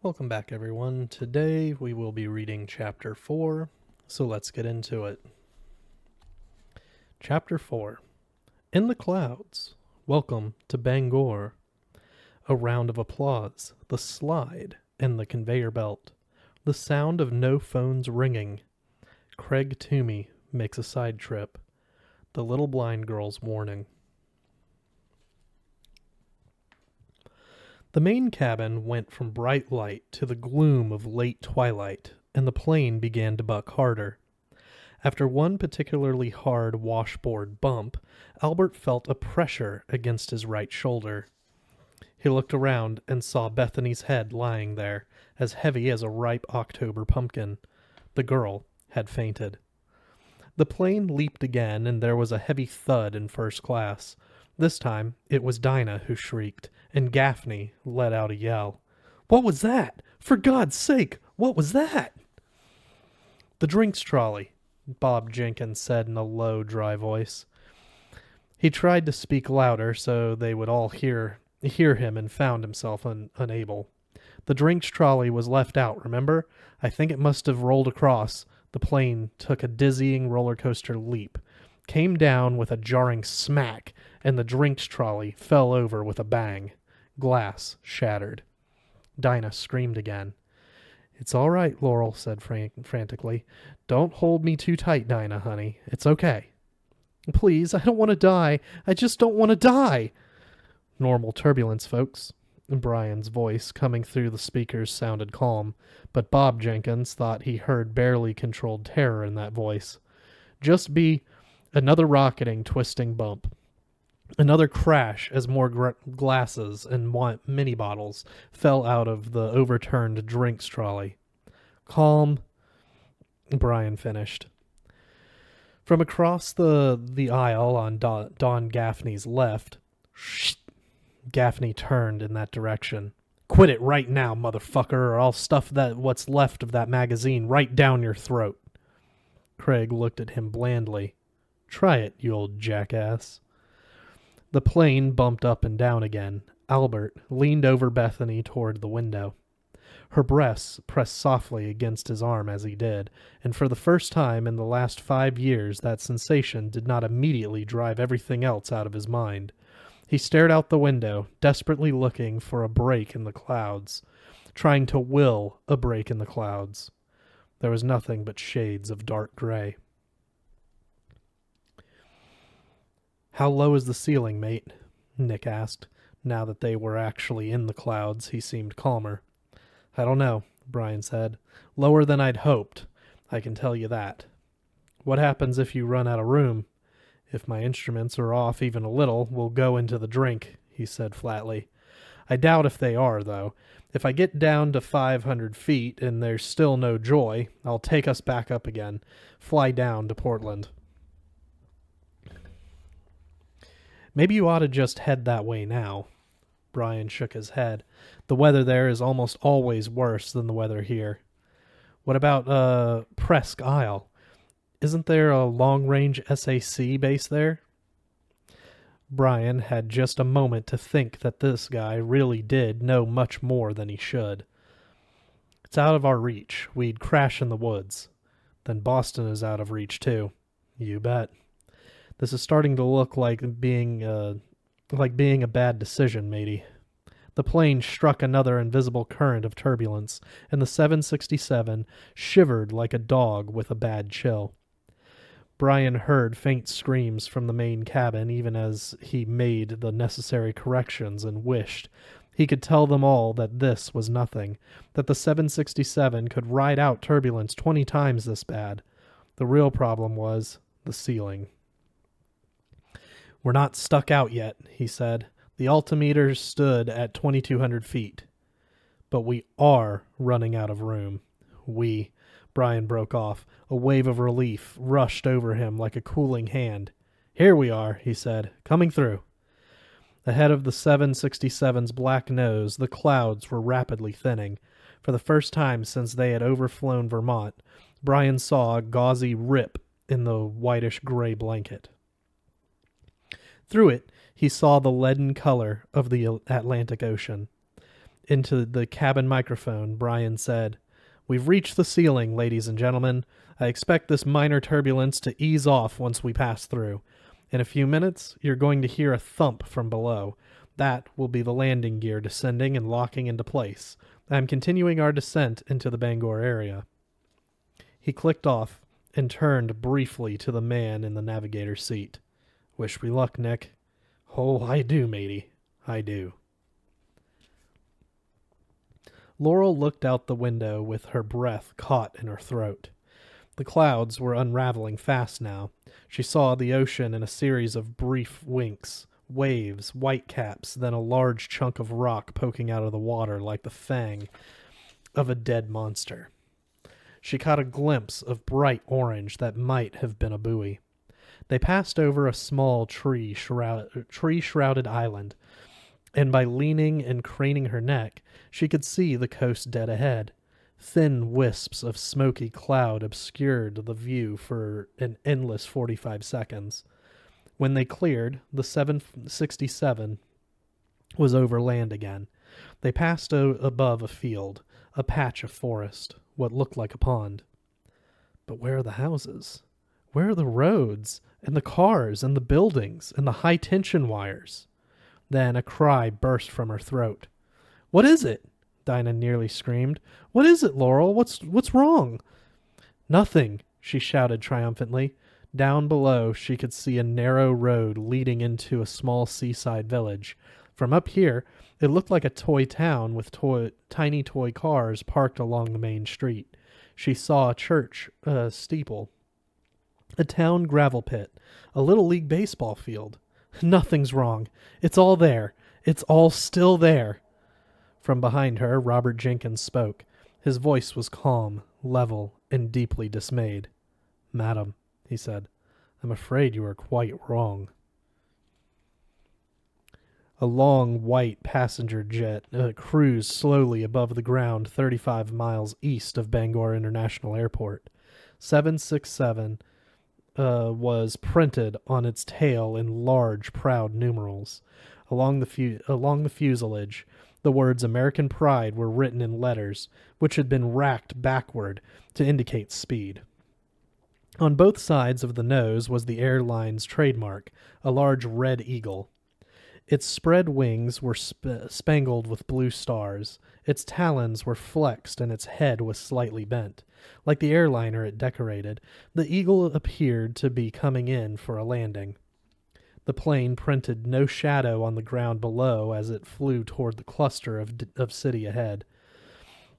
Welcome back, everyone. Today we will be reading Chapter 4, so let's get into it. Chapter 4. In the Clouds. Welcome to Bangor. A round of applause, the slide, and the conveyor belt. The sound of no phones ringing. Craig Toomey makes a side trip. The little blind girl's warning. The main cabin went from bright light to the gloom of late twilight, and the plane began to buck harder. After one particularly hard washboard bump, Albert felt a pressure against his right shoulder. He looked around and saw Bethany's head lying there, as heavy as a ripe October pumpkin. The girl had fainted. The plane leaped again, and there was a heavy thud in first class. This time, it was Dinah who shrieked, and Gaffney let out a yell. "What was that? For God's sake, what was that?" "The drinks trolley," Bob Jenkins said in a low, dry voice. He tried to speak louder so they would all hear him and found himself unable. "The drinks trolley was left out, remember? I think it must have rolled across." The plane took a dizzying roller coaster leap, came down with a jarring smack, and the drinks trolley fell over with a bang. Glass shattered. Dinah screamed again. "It's all right," Laurel said frantically. "Don't hold me too tight, Dinah, honey. It's okay." "Please, I don't want to die. I just don't want to die." "Normal turbulence, folks." Brian's voice, coming through the speakers, sounded calm, but Bob Jenkins thought he heard barely controlled terror in that voice. "Just be another rocketing, twisting bump. Another crash as more glasses and mini bottles fell out of the overturned drinks trolley." "Calm," Brian finished. From across the aisle on Don Gaffney's left, "Shh!" Gaffney turned in that direction. "Quit it right now, motherfucker, or I'll stuff what's left of that magazine right down your throat." Craig looked at him blandly. "Try it, you old jackass." The plane bumped up and down again. Albert leaned over Bethany toward the window. Her breasts pressed softly against his arm as he did, and for the first time in the last 5 years that sensation did not immediately drive everything else out of his mind. He stared out the window, desperately looking for a break in the clouds, trying to will a break in the clouds. There was nothing but shades of dark gray. "How low is the ceiling, mate?" Nick asked. Now that they were actually in the clouds, he seemed calmer. "I don't know," Brian said. "Lower than I'd hoped, I can tell you that." "What happens if you run out of room?" "If my instruments are off even a little, we'll go into the drink," he said flatly. "I doubt if they are, though. If I get down to 500 feet and there's still no joy, I'll take us back up again, fly down to Portland." "Maybe you ought to just head that way now." Brian shook his head. "The weather there is almost always worse than the weather here." "What about, Presque Isle? Isn't there a long-range SAC base there?" Brian had just a moment to think that this guy really did know much more than he should. "It's out of our reach. We'd crash in the woods." "Then Boston is out of reach, too." "You bet." "This is starting to look like being a bad decision, matey." The plane struck another invisible current of turbulence, and the 767 shivered like a dog with a bad chill. Brian heard faint screams from the main cabin even as he made the necessary corrections and wished he could tell them all that this was nothing, that the 767 could ride out turbulence 20 times this bad. The real problem was the ceiling. "We're not stuck out yet," he said. "The altimeter stood at 2,200 feet. But we are running out of room." Brian broke off. A wave of relief rushed over him like a cooling hand. "Here we are," he said, "coming through." Ahead of the 767's black nose, the clouds were rapidly thinning. For the first time since they had overflown Vermont, Brian saw a gauzy rip in the whitish-gray blanket. Through it, He saw the leaden color of the Atlantic Ocean. Into the cabin microphone, Brian said, "We've reached the ceiling, ladies and gentlemen. I expect this minor turbulence to ease off once we pass through. In a few minutes, you're going to hear a thump from below. That will be the landing gear descending and locking into place. I'm continuing our descent into the Bangor area." He clicked off and turned briefly to the man in the navigator's seat. "Wish me luck, Nick." "Oh, I do, matey. I do." Laurel looked out the window with her breath caught in her throat. The clouds were unraveling fast now. She saw the ocean in a series of brief winks, waves, whitecaps, then a large chunk of rock poking out of the water like the fang of a dead monster. She caught a glimpse of bright orange that might have been a buoy. They passed over a small tree-shrouded island, and by leaning and craning her neck, she could see the coast dead ahead. Thin wisps of smoky cloud obscured the view for an endless 45 seconds. When they cleared, the 767 was over land again. They passed above a field, a patch of forest, what looked like a pond. But where are the houses? Where are the roads, and the cars, and the buildings, and the high-tension wires? Then a cry burst from her throat. "What is it?" Dinah nearly screamed. "What is it, Laurel? What's wrong?" "Nothing," she shouted triumphantly. Down below, she could see a narrow road leading into a small seaside village. From up here, it looked like a toy town with tiny toy cars parked along the main street. She saw a church steeple, a town gravel pit, a little league baseball field. "Nothing's wrong. It's all there. It's all still there." From behind her, Robert Jenkins spoke. His voice was calm, level, and deeply dismayed. "Madam," he said, "I'm afraid you are quite wrong." A long, white passenger jet cruised slowly above the ground 35 miles east of Bangor International Airport. 767 was printed on its tail in large, proud numerals. Along the fuselage, the words American Pride were written in letters, which had been racked backward to indicate speed. On both sides of the nose was the airline's trademark, a large red eagle. Its spread wings were spangled with blue stars. Its talons were flexed and its head was slightly bent. Like the airliner it decorated, the eagle appeared to be coming in for a landing. The plane printed no shadow on the ground below as it flew toward the cluster of city ahead.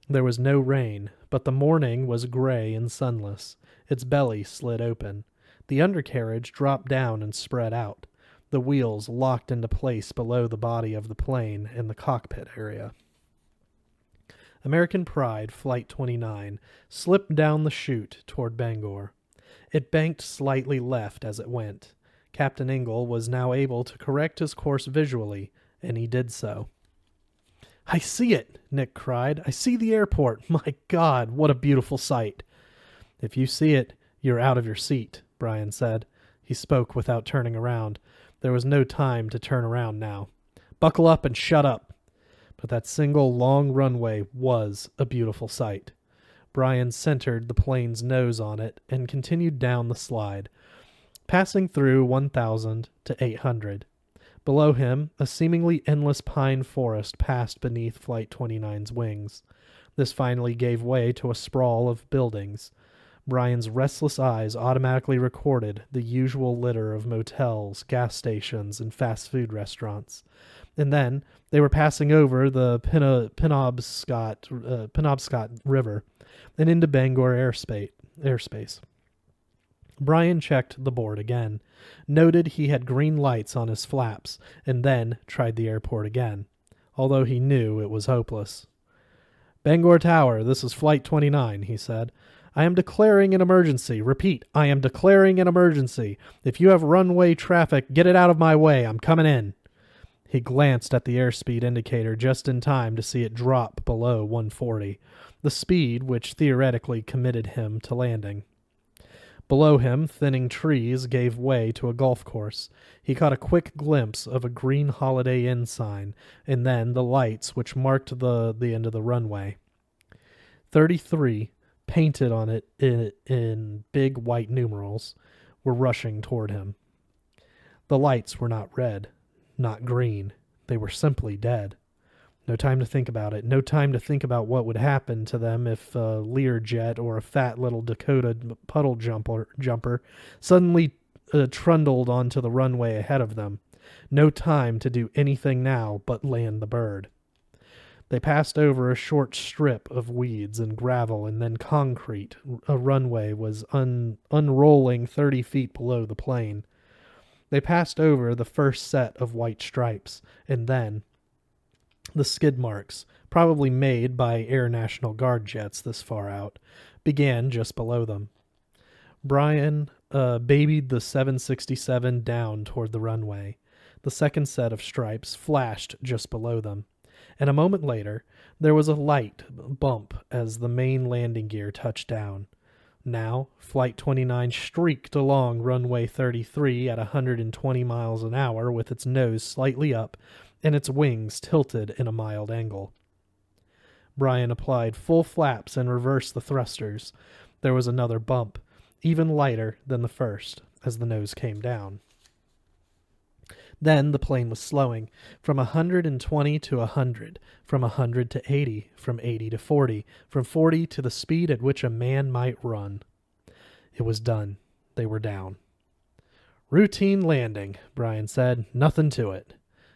There was no rain, but the morning was gray and sunless. Its belly slid open. The undercarriage dropped down and spread out. The wheels locked into place below the body of the plane in the cockpit area. American Pride, Flight 29, slipped down the chute toward Bangor. It banked slightly left as it went. Captain Ingle was now able to correct his course visually, and he did so. "I see it!" Nick cried. "I see the airport! My God, what a beautiful sight!" "If you see it, you're out of your seat," Brian said. He spoke without turning around. There was no time to turn around now. "Buckle up and shut up." But that single long runway was a beautiful sight. Brian centered the plane's nose on it and continued down the slide, passing through 1,000 to 800. Below him, a seemingly endless pine forest passed beneath Flight 29's wings. This finally gave way to a sprawl of buildings. Brian's restless eyes automatically recorded the usual litter of motels, gas stations, and fast food restaurants. And then they were passing over the Penobscot River and into Bangor airspace. Brian checked the board again, noted he had green lights on his flaps, and then tried the airport again, although he knew it was hopeless. "Bangor Tower, this is Flight 29, he said. "I am declaring an emergency. Repeat, I am declaring an emergency. If you have runway traffic, get it out of my way. I'm coming in." He glanced at the airspeed indicator just in time to see it drop below 140, the speed which theoretically committed him to landing. Below him, thinning trees gave way to a golf course. He caught a quick glimpse of a green Holiday Inn sign, and then the lights which marked the end of the runway. 33, painted on it in big white numerals, were rushing toward him. The lights were not red, not green. They were simply dead. No time to think about it. No time to think about what would happen to them if a Learjet or a fat little Dakota puddle jumper suddenly trundled onto the runway ahead of them. No time to do anything now but land the bird. They passed over a short strip of weeds and gravel and then concrete. A runway was unrolling 30 feet below the plane. They passed over the first set of white stripes, and then the skid marks, probably made by Air National Guard jets this far out, began just below them. Brian babied the 767 down toward the runway. The second set of stripes flashed just below them, and a moment later there was a light bump as the main landing gear touched down. Now, Flight 29 streaked along runway 33 at 120 miles an hour with its nose slightly up and its wings tilted in a mild angle. Brian applied full flaps and reversed the thrusters. There was another bump, even lighter than the first, as the nose came down. Then the plane was slowing, from 120 to 100, from 100 to 80, from 80 to 40, from 40 to the speed at which a man might run. It was done. They were down. "Routine landing," Brian said. "Nothing to it."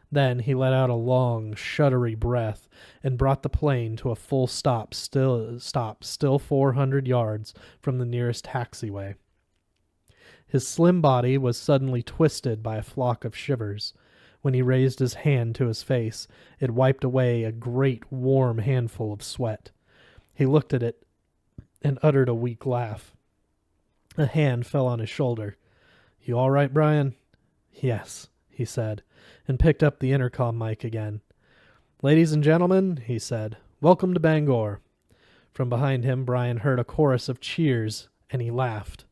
Then he let out a long, shuddery breath and brought the plane to a full stop, still 400 yards from the nearest taxiway. His slim body was suddenly twisted by a flock of shivers. When he raised his hand to his face, it wiped away a great warm handful of sweat. He looked at it and uttered a weak laugh. A hand fell on his shoulder. "You all right, Brian?" "Yes," he said, and picked up the intercom mic again. "Ladies and gentlemen," he said, "welcome to Bangor." From behind him, Brian heard a chorus of cheers, and he laughed.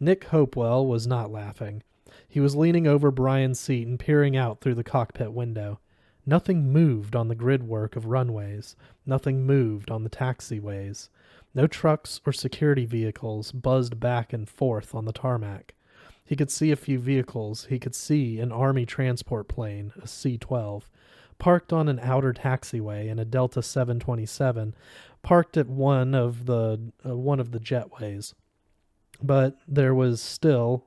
Nick Hopewell was not laughing. He was leaning over Brian's seat and peering out through the cockpit window. Nothing moved on the gridwork of runways. Nothing moved on the taxiways. No trucks or security vehicles buzzed back and forth on the tarmac. He could see a few vehicles. He could see an Army transport plane, a C-12, parked on an outer taxiway, and a Delta 727 parked at one of the jetways. But they were still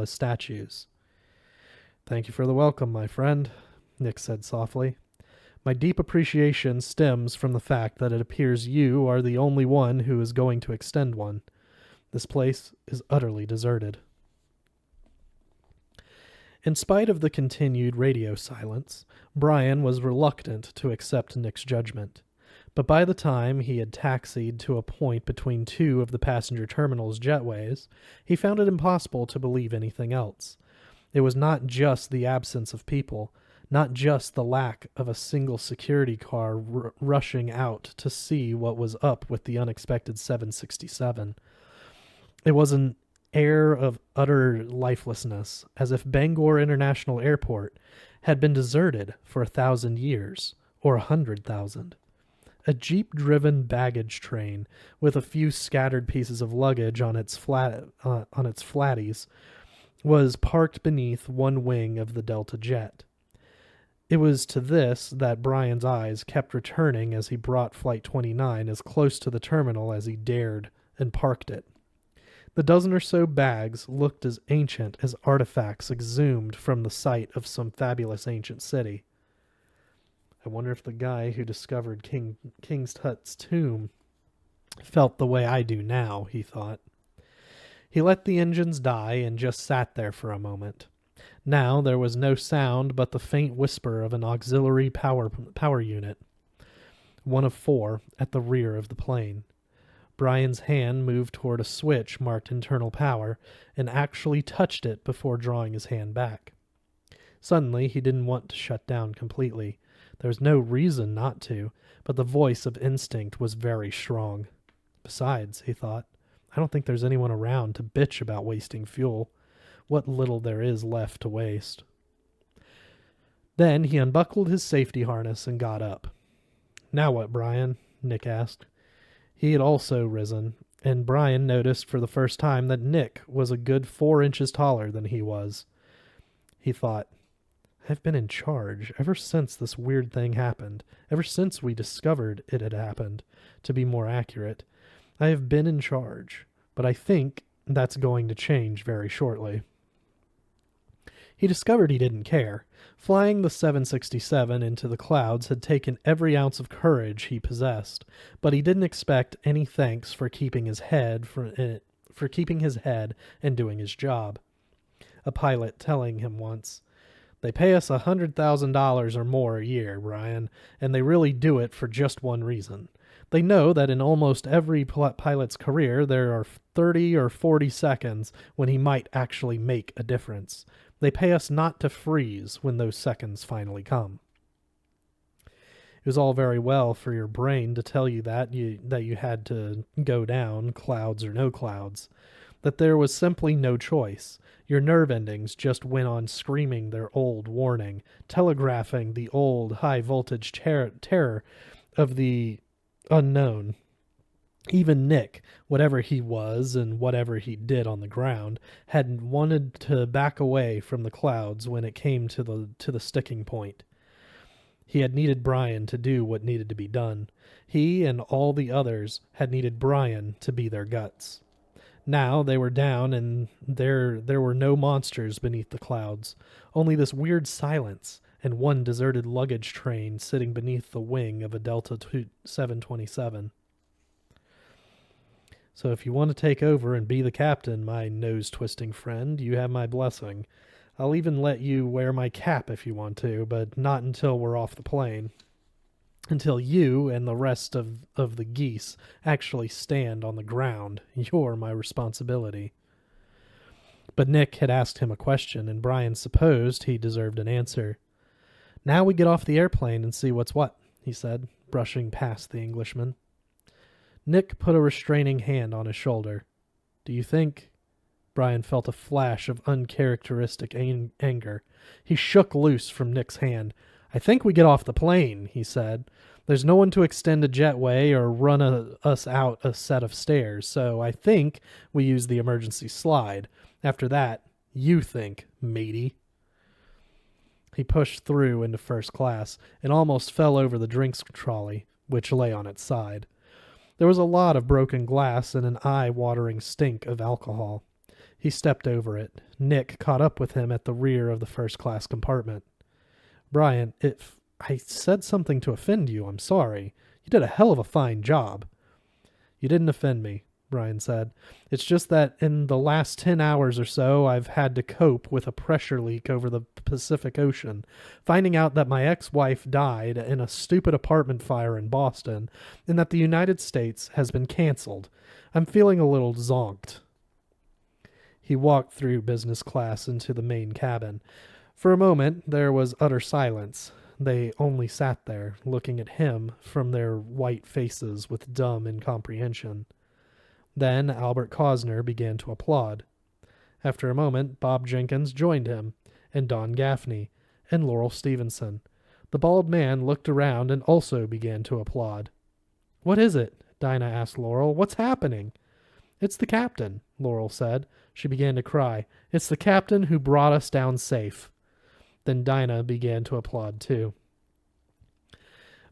as statues. "Thank you for the welcome, my friend," Nick said softly. "My deep appreciation stems from the fact that it appears you are the only one who is going to extend one. This place is utterly deserted." In spite of the continued radio silence, Brian was reluctant to accept Nick's judgment. But by the time he had taxied to a point between two of the passenger terminal's jetways, he found it impossible to believe anything else. It was not just the absence of people, not just the lack of a single security car rushing out to see what was up with the unexpected 767. It was an air of utter lifelessness, as if Bangor International Airport had been deserted for 1,000 years, or 100,000. A jeep-driven baggage train with a few scattered pieces of luggage on its flatties was parked beneath one wing of the Delta jet. It was to this that Brian's eyes kept returning as he brought Flight 29 as close to the terminal as he dared and parked it. The dozen or so bags looked as ancient as artifacts exhumed from the site of some fabulous ancient city. I wonder if the guy who discovered King Tut's tomb felt the way I do now, he thought. He let the engines die and just sat there for a moment. Now there was no sound but the faint whisper of an auxiliary power unit, one of 4, at the rear of the plane. Brian's hand moved toward a switch marked internal power and actually touched it before drawing his hand back. Suddenly, he didn't want to shut down completely. There was no reason not to, but the voice of instinct was very strong. Besides, he thought, I don't think there's anyone around to bitch about wasting fuel. What little there is left to waste. Then he unbuckled his safety harness and got up. Now what, Brian? Nick asked. He had also risen, and Brian noticed for the first time that Nick was a good 4 inches taller than he was. He thought, I've been in charge ever since this weird thing happened, ever since we discovered it had happened, to be more accurate. I have been in charge, but I think that's going to change very shortly. He discovered he didn't care. Flying the 767 into the clouds had taken every ounce of courage he possessed, but he didn't expect any thanks for keeping his head and doing his job. A pilot telling him once, "They pay us $100,000 or more a year, Brian, and they really do it for just one reason. They know that in almost every pilot's career there are 30 or 40 seconds when he might actually make a difference. They pay us not to freeze when those seconds finally come." It was all very well for your brain to tell you that you had to go down, clouds or no clouds, that there was simply no choice. Your nerve endings just went on screaming their old warning, telegraphing the old high-voltage terror of the unknown. Even Nick, whatever he was and whatever he did on the ground, had wanted to back away from the clouds when it came to the sticking point. He had needed Brian to do what needed to be done. He and all the others had needed Brian to be their guts. Now they were down, and there were no monsters beneath the clouds, only this weird silence and one deserted luggage train sitting beneath the wing of a Delta 727. So if you want to take over and be the captain, my nose-twisting friend, you have my blessing. I'll even let you wear my cap if you want to, but not until we're off the plane. Until you and the rest of the geese actually stand on the ground. You're my responsibility. But Nick had asked him a question, and Brian supposed he deserved an answer. Now we get off the airplane and see what's what, he said, brushing past the Englishman. Nick put a restraining hand on his shoulder. Do you think... Brian felt a flash of uncharacteristic anger. He shook loose from Nick's hand. I think we get off the plane, he said. There's no one to extend a jetway or run us out a set of stairs, so I think we use the emergency slide. After that, you think, matey. He pushed through into first class and almost fell over the drinks trolley, which lay on its side. There was a lot of broken glass and an eye-watering stink of alcohol. He stepped over it. Nick caught up with him at the rear of the first-class compartment. Brian, if I said something to offend you, I'm sorry. You did a hell of a fine job. You didn't offend me, Brian said. It's just that in the last 10 hours or so, I've had to cope with a pressure leak over the Pacific Ocean, finding out that my ex-wife died in a stupid apartment fire in Boston, and that the United States has been canceled. I'm feeling a little zonked. He walked through business class into the main cabin. For a moment, there was utter silence. They only sat there, looking at him from their white faces with dumb incomprehension. Then Albert Cosner began to applaud. After a moment, Bob Jenkins joined him, and Don Gaffney, and Laurel Stevenson. The bald man looked around and also began to applaud. What is it? Dinah asked Laurel. What's happening? It's the captain, Laurel said. She began to cry. It's the captain who brought us down safe. Then Dinah began to applaud too.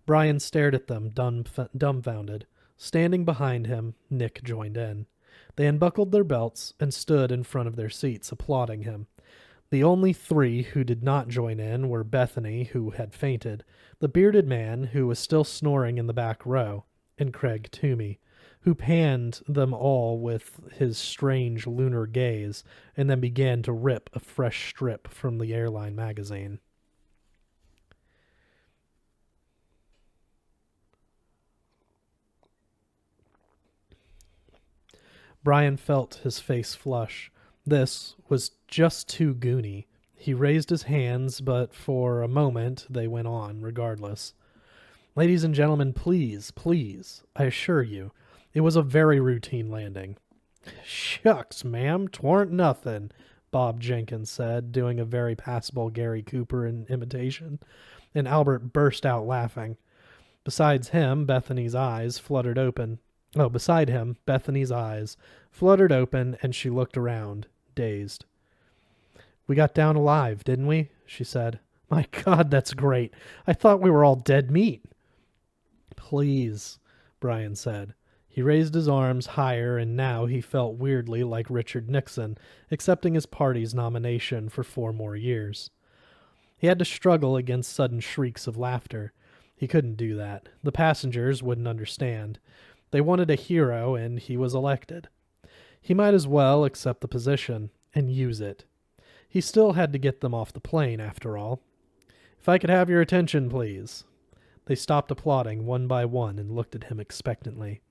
Brian stared at them, dumbfounded. Standing behind him, Nick joined in. They unbuckled their belts and stood in front of their seats, applauding him. The only 3 who did not join in were Bethany, who had fainted, the bearded man, who was still snoring in the back row, and Craig Toomey, who panned them all with his strange lunar gaze, and then began to rip a fresh strip from the airline magazine. Brian felt his face flush. This was just too goony. He raised his hands, but for a moment they went on, regardless. Ladies and gentlemen, please, I assure you, it was a very routine landing. Shucks, ma'am, 'twarn't nothing, Bob Jenkins said, doing a very passable Gary Cooper imitation, and Albert burst out laughing. Beside him, Bethany's eyes fluttered open, and she looked around, dazed. We got down alive, didn't we? She said. My God, that's great. I thought we were all dead meat. Please, Brian said. He raised his arms higher, and now he felt weirdly like Richard Nixon, accepting his party's nomination for 4 more years. He had to struggle against sudden shrieks of laughter. He couldn't do that. The passengers wouldn't understand. They wanted a hero, and he was elected. He might as well accept the position and use it. He still had to get them off the plane, after all. If I could have your attention, please. They stopped applauding one by one and looked at him expectantly.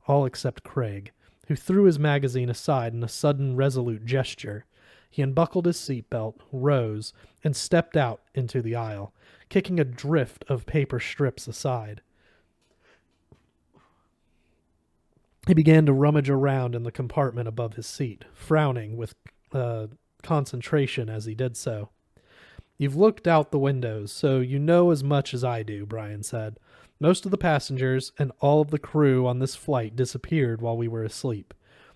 All except Craig, who threw his magazine aside in a sudden resolute gesture. He unbuckled his seatbelt, rose, and stepped out into the aisle, kicking a drift of paper strips aside. He began to rummage around in the compartment above his seat, frowning with concentration as he did so. You've looked out the windows, so you know as much as I do, Brian said. Most of the passengers and all of the crew on this flight disappeared while we were asleep.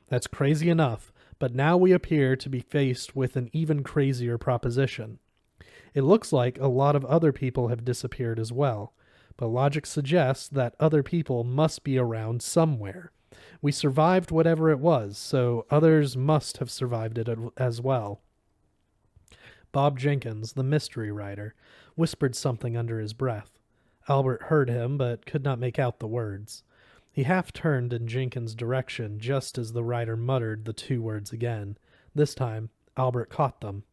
That's crazy enough, but now we appear to be faced with an even crazier proposition. It looks like a lot of other people have disappeared as well, but logic suggests that other people must be around somewhere. We survived whatever it was, so others must have survived it as well. Bob Jenkins, the mystery writer, whispered something under his breath. Albert heard him, but could not make out the words. He half turned in Jenkins' direction just as the writer muttered the 2 words again. This time, Albert caught them.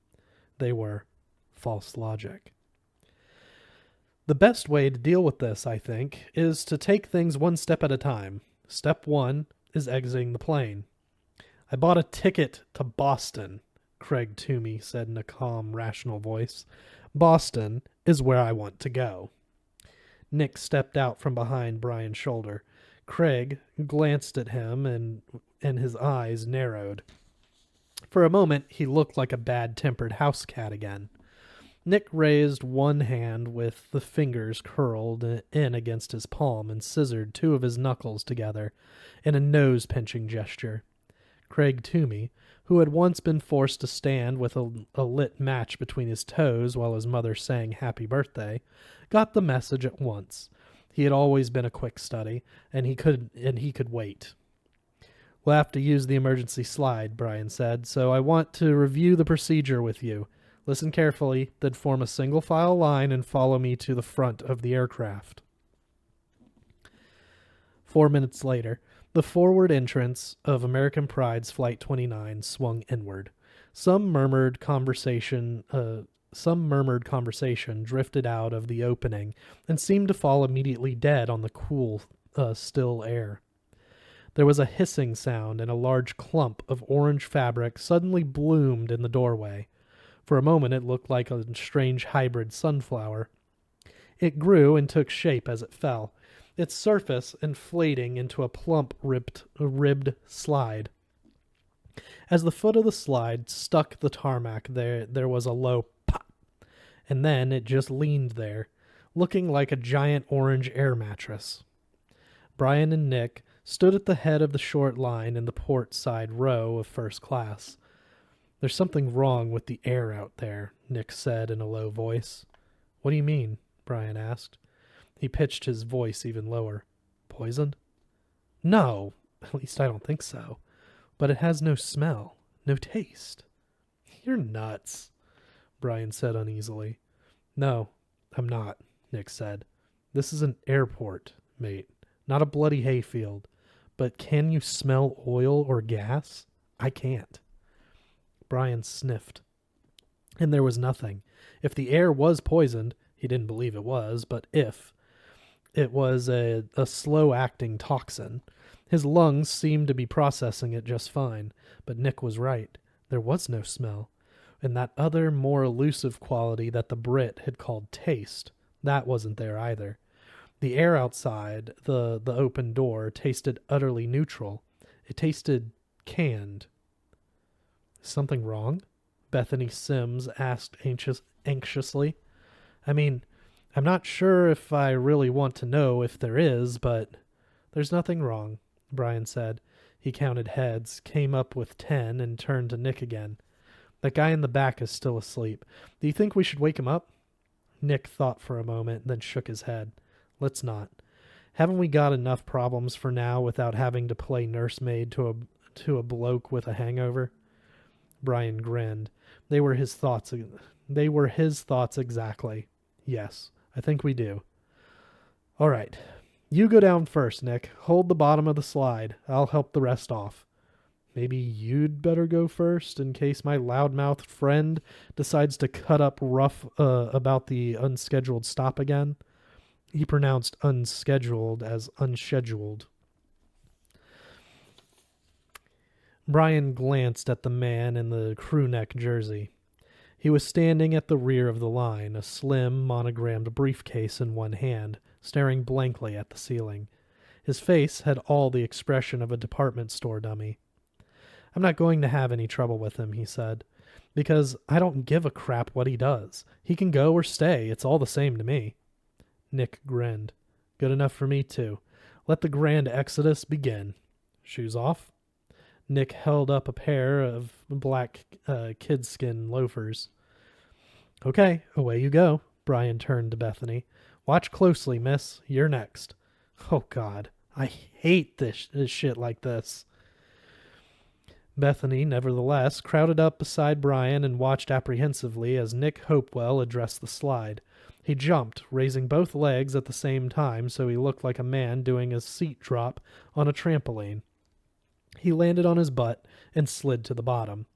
They were false logic. The best way to deal with this, I think, is to take things one step at a time. Step 1 is exiting the plane. I bought a ticket to Boston, Craig Toomey said in a calm, rational voice. Boston is where I want to go. Nick stepped out from behind Brian's shoulder. Craig glanced at him, and his eyes narrowed. For a moment, he looked like a bad-tempered house cat again. Nick raised one hand with the fingers curled in against his palm and scissored 2 of his knuckles together in a nose-pinching gesture. Craig Toomey, who had once been forced to stand with a lit match between his toes while his mother sang Happy Birthday, got the message at once. He had always been a quick study, and he could wait. We'll have to use the emergency slide, Brian said, so I want to review the procedure with you. Listen carefully, then form a single file line and follow me to the front of the aircraft. 4 minutes later, the forward entrance of American Pride's Flight 29 swung inward. Some murmured conversation drifted out of the opening and seemed to fall immediately dead on the cool, still air. There was a hissing sound, and a large clump of orange fabric suddenly bloomed in the doorway. For a moment it looked like a strange hybrid sunflower. It grew and took shape as it fell, its surface inflating into a plump ribbed slide. As the foot of the slide struck the tarmac, there was a low pop, and then it just leaned there, looking like a giant orange air mattress. Brian and Nick stood at the head of the short line in the port side row of first class. There's something wrong with the air out there, Nick said in a low voice. What do you mean? Brian asked. He pitched his voice even lower. Poison? No, at least I don't think so. But it has no smell, no taste. You're nuts, Brian said uneasily. No, I'm not, Nick said. This is an airport, mate, not a bloody hayfield. But can you smell oil or gas? I can't. Brian sniffed. And there was nothing. If the air was poisoned, he didn't believe it was, but if it was a slow-acting toxin, his lungs seemed to be processing it just fine. But Nick was right. There was no smell. And that other, more elusive quality that the Brit had called taste, that wasn't there either. The air outside the open door tasted utterly neutral. It tasted Canned. Something wrong? Bethany Sims asked anxiously. I mean, I'm not sure if I really want to know if there is, but there's nothing wrong, Brian said. He counted heads, came up with 10, and turned to Nick again. That guy in the back is still asleep. Do you think we should wake him up? Nick thought for a moment, then shook his head. Let's not. Haven't we got enough problems for now without having to play nursemaid to a bloke with a hangover? Brian grinned. They were his thoughts exactly. Yes, I think we do. All right. You go down first, Nick. Hold the bottom of the slide. I'll help the rest off. Maybe you'd better go first in case my loudmouthed friend decides to cut up rough about the unscheduled stop again. He pronounced unscheduled as unscheduled. Brian glanced at the man in the crew neck jersey. He was standing at the rear of the line, a slim, monogrammed briefcase in one hand, staring blankly at the ceiling. His face had all the expression of a department store dummy. I'm not going to have any trouble with him, he said, because I don't give a crap what he does. He can go or stay. It's all the same to me. Nick grinned. Good enough for me, too. Let the grand exodus begin. Shoes off? Nick held up a pair of black kidskin loafers. Okay, away you go. Brian turned to Bethany. Watch closely, miss. You're next. Oh, God. I hate this shit like this. Bethany, nevertheless, crowded up beside Brian and watched apprehensively as Nick Hopewell addressed the slide. He jumped, raising both legs at the same time so he looked like a man doing a seat drop on a trampoline. He landed on his butt and slid to the bottom.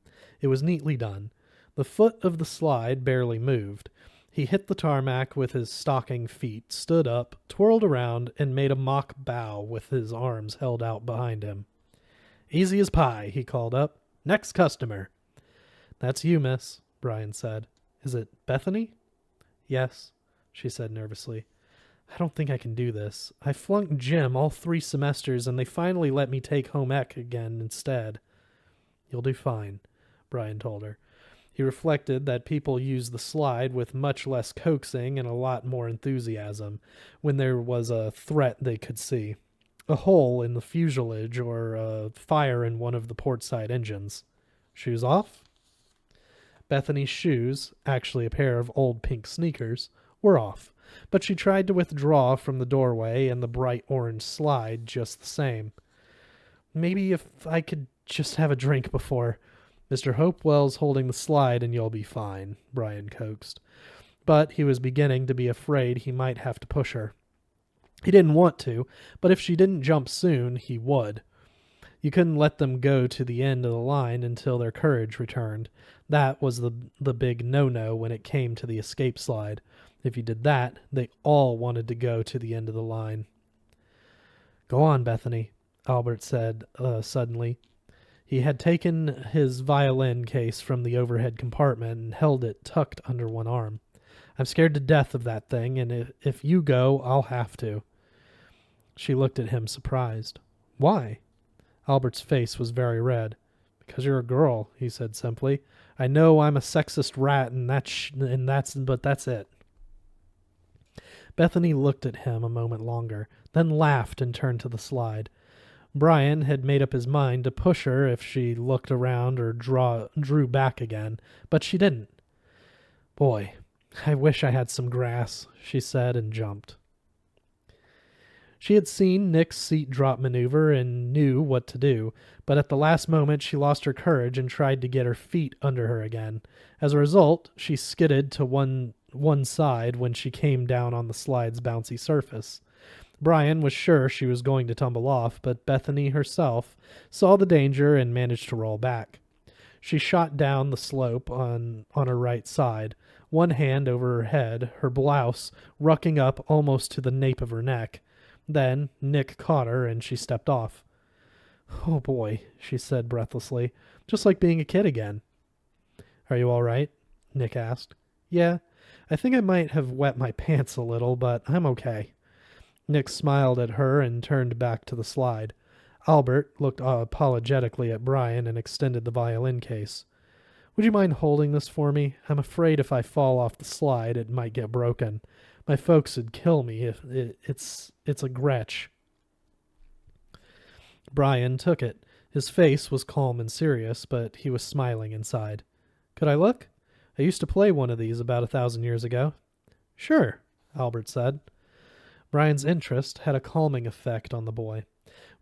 It was neatly done. The foot of the slide barely moved. He hit the tarmac with his stocking feet, stood up, twirled around, and made a mock bow with his arms held out behind him. Easy as pie, he called up. Next customer. That's you, miss, Brian said. Is it Bethany? Yes, she said nervously. I don't think I can do this. I flunked gym all 3 semesters, and they finally let me take home ec again instead. You'll do fine, Brian told her. He reflected that people used the slide with much less coaxing and a lot more enthusiasm when there was a threat they could see. A hole in the fuselage or a fire in one of the portside engines. Shoes off? Bethany's shoes, actually a pair of old pink sneakers, were off, but she tried to withdraw from the doorway and the bright orange slide just the same. Maybe if I could just have a drink before. Mr. Hopewell's holding the slide and you'll be fine, Brian coaxed. But he was beginning to be afraid he might have to push her. He didn't want to, but if she didn't jump soon, he would. You couldn't let them go to the end of the line until their courage returned. That was the big no-no when it came to the escape slide. If you did that, they all wanted to go to the end of the line. Go on, Bethany, Albert said suddenly. He had taken his violin case from the overhead compartment and held it tucked under one arm. I'm scared to death of that thing, and if you go, I'll have to. She looked at him surprised. Why? Albert's face was very red. Because you're a girl, he said simply. I know I'm a sexist rat, but that's it. Bethany looked at him a moment longer, then laughed and turned to the slide. Brian had made up his mind to push her if she looked around or drew back again, but she didn't. Boy, I wish I had some grass, she said and jumped. She had seen Nick's seat drop maneuver and knew what to do, but at the last moment she lost her courage and tried to get her feet under her again. As a result, she skidded to one side when she came down on the slide's bouncy surface. Brian was sure she was going to tumble off, but Bethany herself saw the danger and managed to roll back. She shot down the slope on her right side, one hand over her head, her blouse rucking up almost to the nape of her neck. Then Nick caught her and she stepped off. Oh boy, she said breathlessly, just like being a kid again. Are you all right? Nick asked. Yeah, I think I might have wet my pants a little, but I'm okay. Nick smiled at her and turned back to the slide. Albert looked apologetically at Brian and extended the violin case. Would you mind holding this for me? I'm afraid if I fall off the slide, it might get broken. My folks would kill me if it's a Gretsch. Brian took it. His face was calm and serious, but he was smiling inside. Could I look? I used to play one of these about 1,000 years ago. Sure, Albert said. Brian's interest had a calming effect on the boy,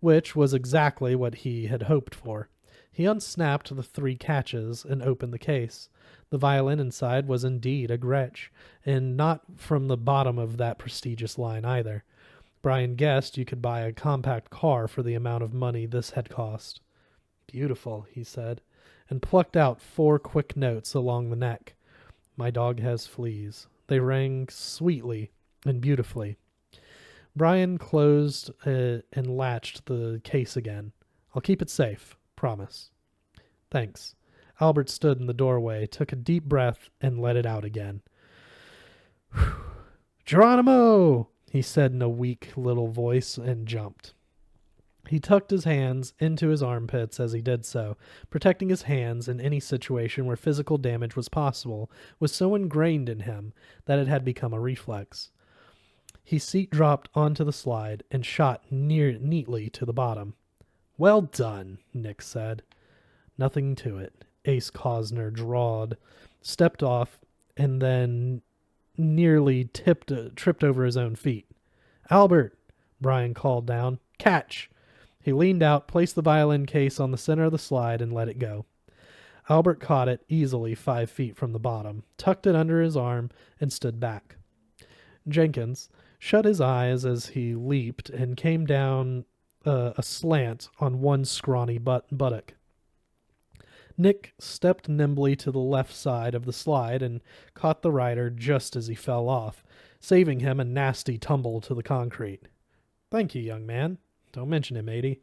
which was exactly what he had hoped for. He unsnapped the 3 catches and opened the case. The violin inside was indeed a Gretsch, and not from the bottom of that prestigious line either. Brian guessed you could buy a compact car for the amount of money this had cost. Beautiful, he said, and plucked out 4 quick notes along the neck. My dog has fleas. They rang sweetly and beautifully. Brian closed and latched the case again. I'll keep it safe. Promise. Thanks. Albert stood in the doorway, took a deep breath, and let it out again. Geronimo! He said in a weak little voice and jumped. He tucked his hands into his armpits as he did so. Protecting his hands in any situation where physical damage was possible was so ingrained in him that it had become a reflex. He seat dropped onto the slide and shot neatly to the bottom. Well done, Nick said. Nothing to it, Ace Cosner drawled, stepped off, and then nearly tripped over his own feet. Albert, Brian called down. Catch! He leaned out, placed the violin case on the center of the slide, and let it go. Albert caught it easily 5 feet from the bottom, tucked it under his arm, and stood back. Jenkins shut his eyes as he leaped and came down a slant on one scrawny buttock. Nick stepped nimbly to the left side of the slide and caught the rider just as he fell off, saving him a nasty tumble to the concrete. Thank you, young man. Don't mention it, matey.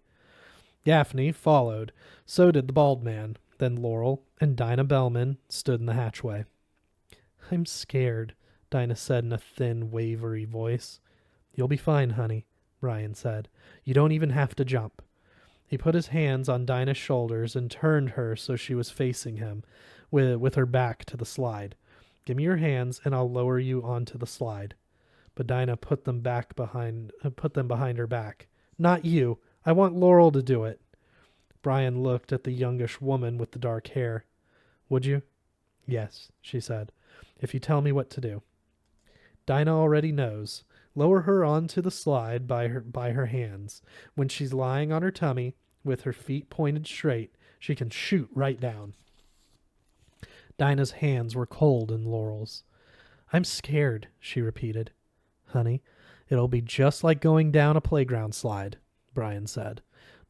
Gaffney followed. So did the bald man. Then Laurel and Dinah Bellman stood in the hatchway. I'm scared, Dinah said in a thin, wavery voice. You'll be fine, honey, Brian said. You don't even have to jump. He put his hands on Dinah's shoulders and turned her so she was facing him, with her back to the slide. Give me your hands, and I'll lower you onto the slide. But Dinah put them behind her back. Not you. I want Laurel to do it. Brian looked at the youngish woman with the dark hair. Would you? Yes, she said, if you tell me what to do. Dinah already knows. Lower her onto the slide by her hands. When she's lying on her tummy, with her feet pointed straight, she can shoot right down. Dinah's hands were cold in Laurel's. I'm scared, she repeated. Honey, it'll be just like going down a playground slide, Brian said.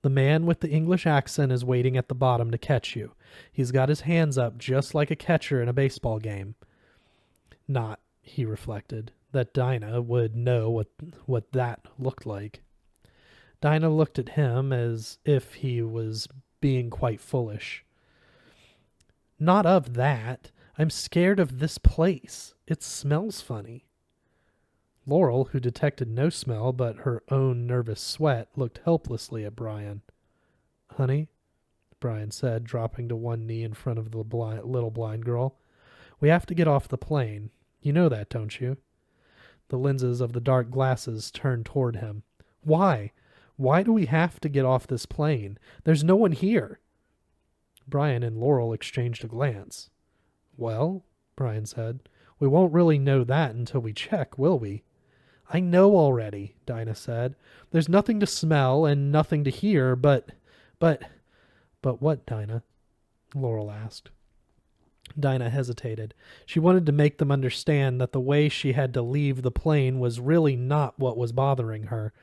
The man with the English accent is waiting at the bottom to catch you. He's got his hands up just like a catcher in a baseball game. Not, he reflected, that Dinah would know what that looked like. Dinah looked at him as if he was being quite foolish. Not of that. I'm scared of this place. It smells funny. Laurel, who detected no smell but her own nervous sweat, looked helplessly at Brian. Honey, Brian said, dropping to one knee in front of the little blind girl, we have to get off the plane. You know that, don't you? The lenses of the dark glasses turned toward him. Why? Why do we have to get off this plane? There's no one here. Brian and Laurel exchanged a glance. Well, Brian said, we won't really know that until we check, will we? I know already, Dinah said. There's nothing to smell and nothing to hear, but what, Dinah? Laurel asked. Dinah hesitated. She wanted to make them understand that the way she had to leave the plane was really not what was bothering her.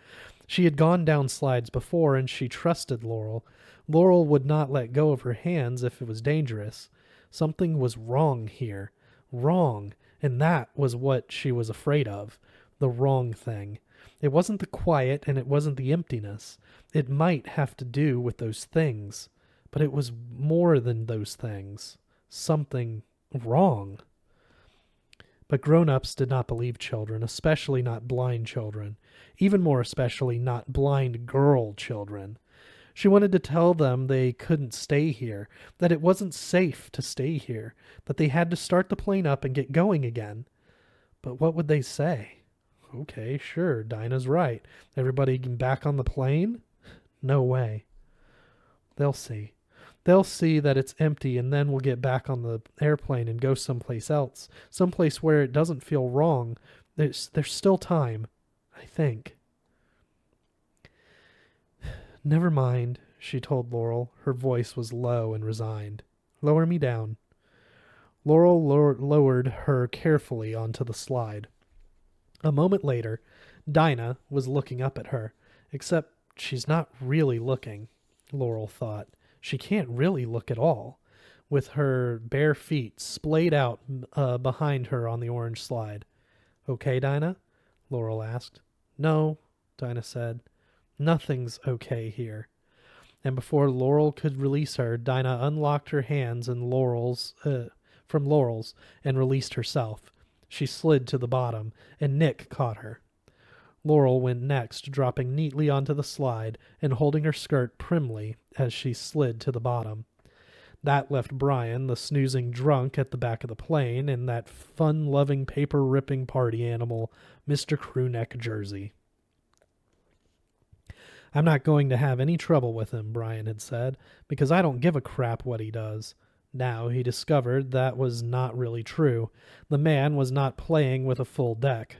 She had gone down slides before, and she trusted Laurel. Laurel would not let go of her hands if it was dangerous. Something was wrong here. Wrong. And that was what she was afraid of. The wrong thing. It wasn't the quiet, and it wasn't the emptiness. It might have to do with those things. But it was more than those things. Something wrong. But grown-ups did not believe children, especially not blind children. Even more especially not blind girl children. She wanted to tell them they couldn't stay here, that it wasn't safe to stay here, that they had to start the plane up and get going again. But what would they say? Okay, sure, Dinah's right. Everybody back on the plane? No way. They'll see. They'll see that it's empty, and then we'll get back on the airplane and go someplace else, someplace where it doesn't feel wrong. There's still time, I think. Never mind, she told Laurel. Her voice was low and resigned. Lower me down. Laurel lowered her carefully onto the slide. A moment later, Dinah was looking up at her, except she's not really looking, Laurel thought. She can't really look at all, with her bare feet splayed out behind her on the orange slide. Okay, Dinah? Laurel asked. No, Dinah said. Nothing's okay here. And before Laurel could release her, Dinah unlocked her hands and from Laurel's and released herself. She slid to the bottom, and Nick caught her. Laurel went next, dropping neatly onto the slide and holding her skirt primly as she slid to the bottom. That left Brian, the snoozing drunk at the back of the plane, and that fun-loving, paper-ripping party animal, Mr. Crewneck Jersey. I'm not going to have any trouble with him, Brian had said, because I don't give a crap what he does. Now he discovered that was not really true. The man was not playing with a full deck.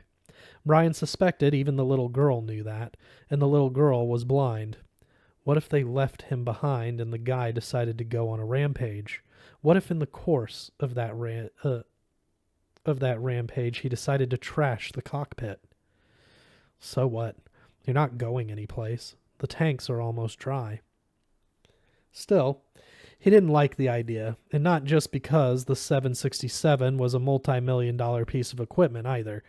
Brian suspected even the little girl knew that, and the little girl was blind. What if they left him behind and the guy decided to go on a rampage? What if in the course of that rampage he decided to trash the cockpit? So what? You're not going anyplace. The tanks are almost dry. Still, he didn't like the idea, and not just because the 767 was a multi-million-dollar piece of equipment either.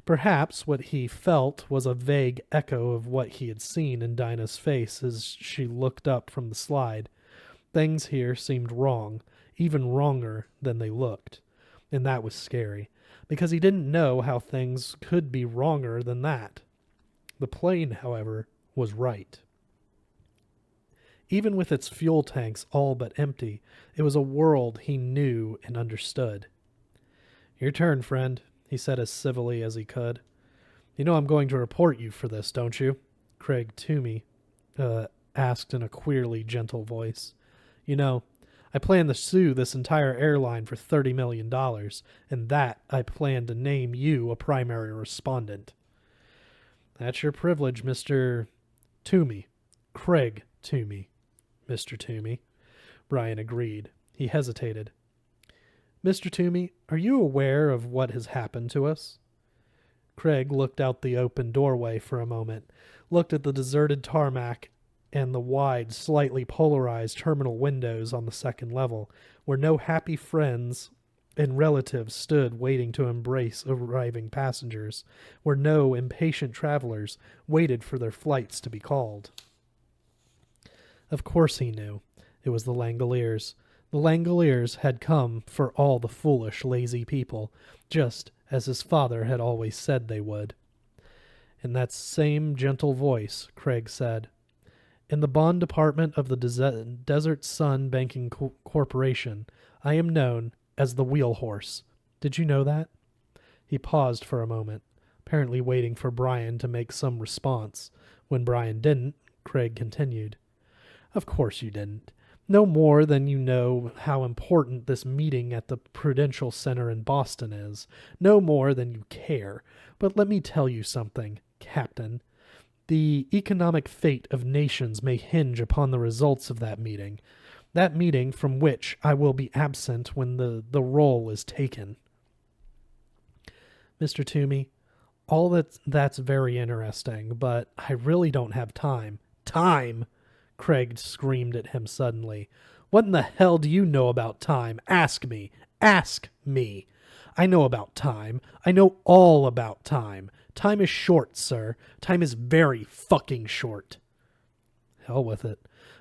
Perhaps what he felt was a vague echo of what he had seen in Dinah's face as she looked up from the slide. Things here seemed wrong, even wronger than they looked. And that was scary, because he didn't know how things could be wronger than that. The plane, however, was right. Even with its fuel tanks all but empty, it was a world he knew and understood. Your turn, friend, he said as civilly as he could. You know I'm going to report you for this, don't you? Craig Toomey asked in a queerly gentle voice. You know, I plan to sue this entire airline for $30 million, and that I plan to name you a primary respondent. That's your privilege, Mr. Toomey. Craig Toomey, Mr. Toomey. Brian agreed. He hesitated. Mr. Toomey, are you aware of what has happened to us? Craig looked out the open doorway for a moment, looked at the deserted tarmac and the wide, slightly polarized terminal windows on the second level, where no happy friends and relatives stood waiting to embrace arriving passengers, where no impatient travelers waited for their flights to be called. Of course he knew. It was the Langoliers. The Langoliers had come for all the foolish, lazy people, just as his father had always said they would. In that same gentle voice, Craig said, In the bond department of the Desert Sun Banking Corporation, I am known as the Wheel Horse. Did you know that? He paused for a moment, apparently waiting for Brian to make some response. When Brian didn't, Craig continued. Of course you didn't. No more than you know how important this meeting at the Prudential Center in Boston is. No more than you care. But let me tell you something, Captain. The economic fate of nations may hinge upon the results of that meeting from which I will be absent when the roll is taken. Mr. Toomey, all that's very interesting, but I really don't have time. Time! Craig screamed at him suddenly. What in the hell do you know about time? Ask me. Ask me. I know about time. I know all about time. Time is short, sir. Time is very fucking short. Hell with it.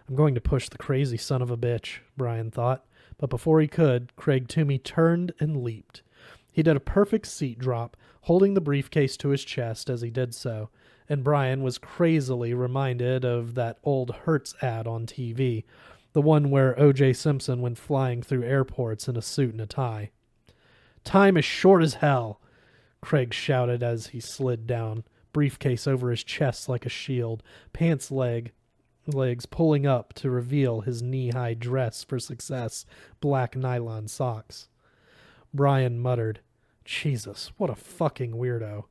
I'm going to push the crazy son of a bitch, Brian thought. But before he could, Craig Toomey turned and leaped. He did a perfect seat drop, holding the briefcase to his chest as he did so, and Brian was crazily reminded of that old Hertz ad on TV, the one where O.J. Simpson went flying through airports in a suit and a tie. "Time is short as hell," Craig shouted as he slid down, briefcase over his chest like a shield, legs pulling up to reveal his knee-high dress for success, black nylon socks. Brian muttered, "Jesus, what a fucking weirdo."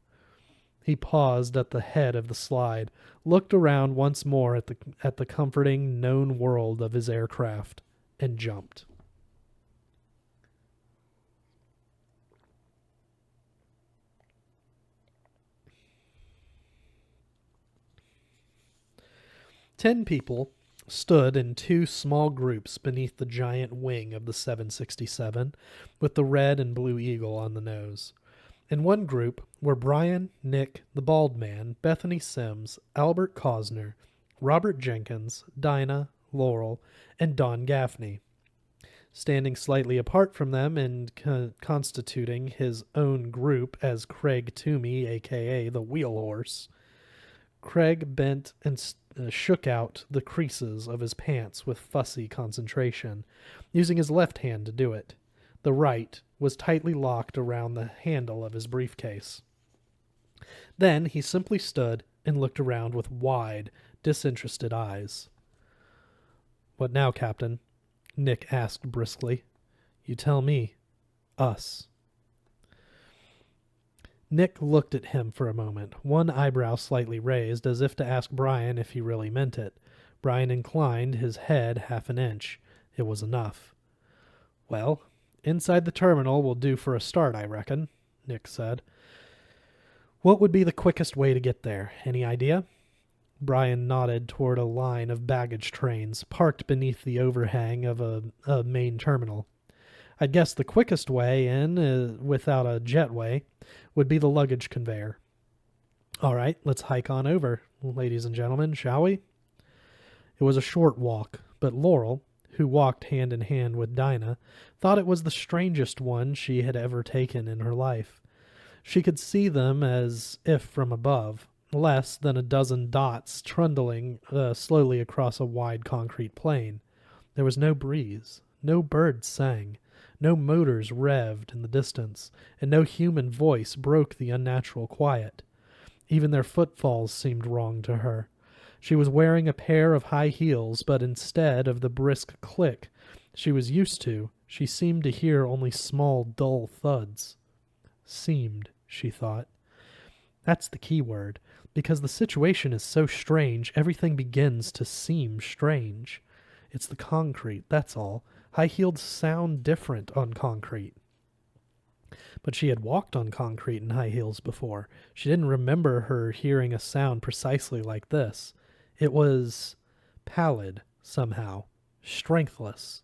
He paused at the head of the slide, looked around once more at the comforting, known world of his aircraft, and jumped. 10 people stood in 2 small groups beneath the giant wing of the 767, with the red and blue eagle on the nose. In one group were Brian, Nick, the bald man, Bethany Sims, Albert Cosner, Robert Jenkins, Dinah, Laurel, and Don Gaffney. Standing slightly apart from them and constituting his own group as Craig Toomey, a.k.a. the Wheel Horse, Craig bent and shook out the creases of his pants with fussy concentration, using his left hand to do it. The right was tightly locked around the handle of his briefcase. Then he simply stood and looked around with wide, disinterested eyes. "What now, Captain?" Nick asked briskly. "You tell me. Us." Nick looked at him for a moment, one eyebrow slightly raised, as if to ask Brian if he really meant it. Brian inclined his head half an inch. It was enough. "Well, inside the terminal will do for a start, I reckon," Nick said. "What would be the quickest way to get there? Any idea?" Brian nodded toward a line of baggage trains parked beneath the overhang of a main terminal. "I'd guess the quickest way in, without a jetway, would be the luggage conveyor." "All right, let's hike on over, ladies and gentlemen, shall we?" It was a short walk, but Laurel, who walked hand in hand with Dinah, thought it was the strangest one she had ever taken in her life. She could see them as if from above, less than a dozen dots trundling slowly across a wide concrete plain. There was no breeze, no birds sang, no motors revved in the distance, and no human voice broke the unnatural quiet. Even their footfalls seemed wrong to her. She was wearing a pair of high heels, but instead of the brisk click she was used to, she seemed to hear only small, dull thuds. Seemed, she thought. That's the key word. Because the situation is so strange, everything begins to seem strange. It's the concrete, that's all. High heels sound different on concrete. But she had walked on concrete in high heels before. She didn't remember her hearing a sound precisely like this. It was pallid, somehow, strengthless.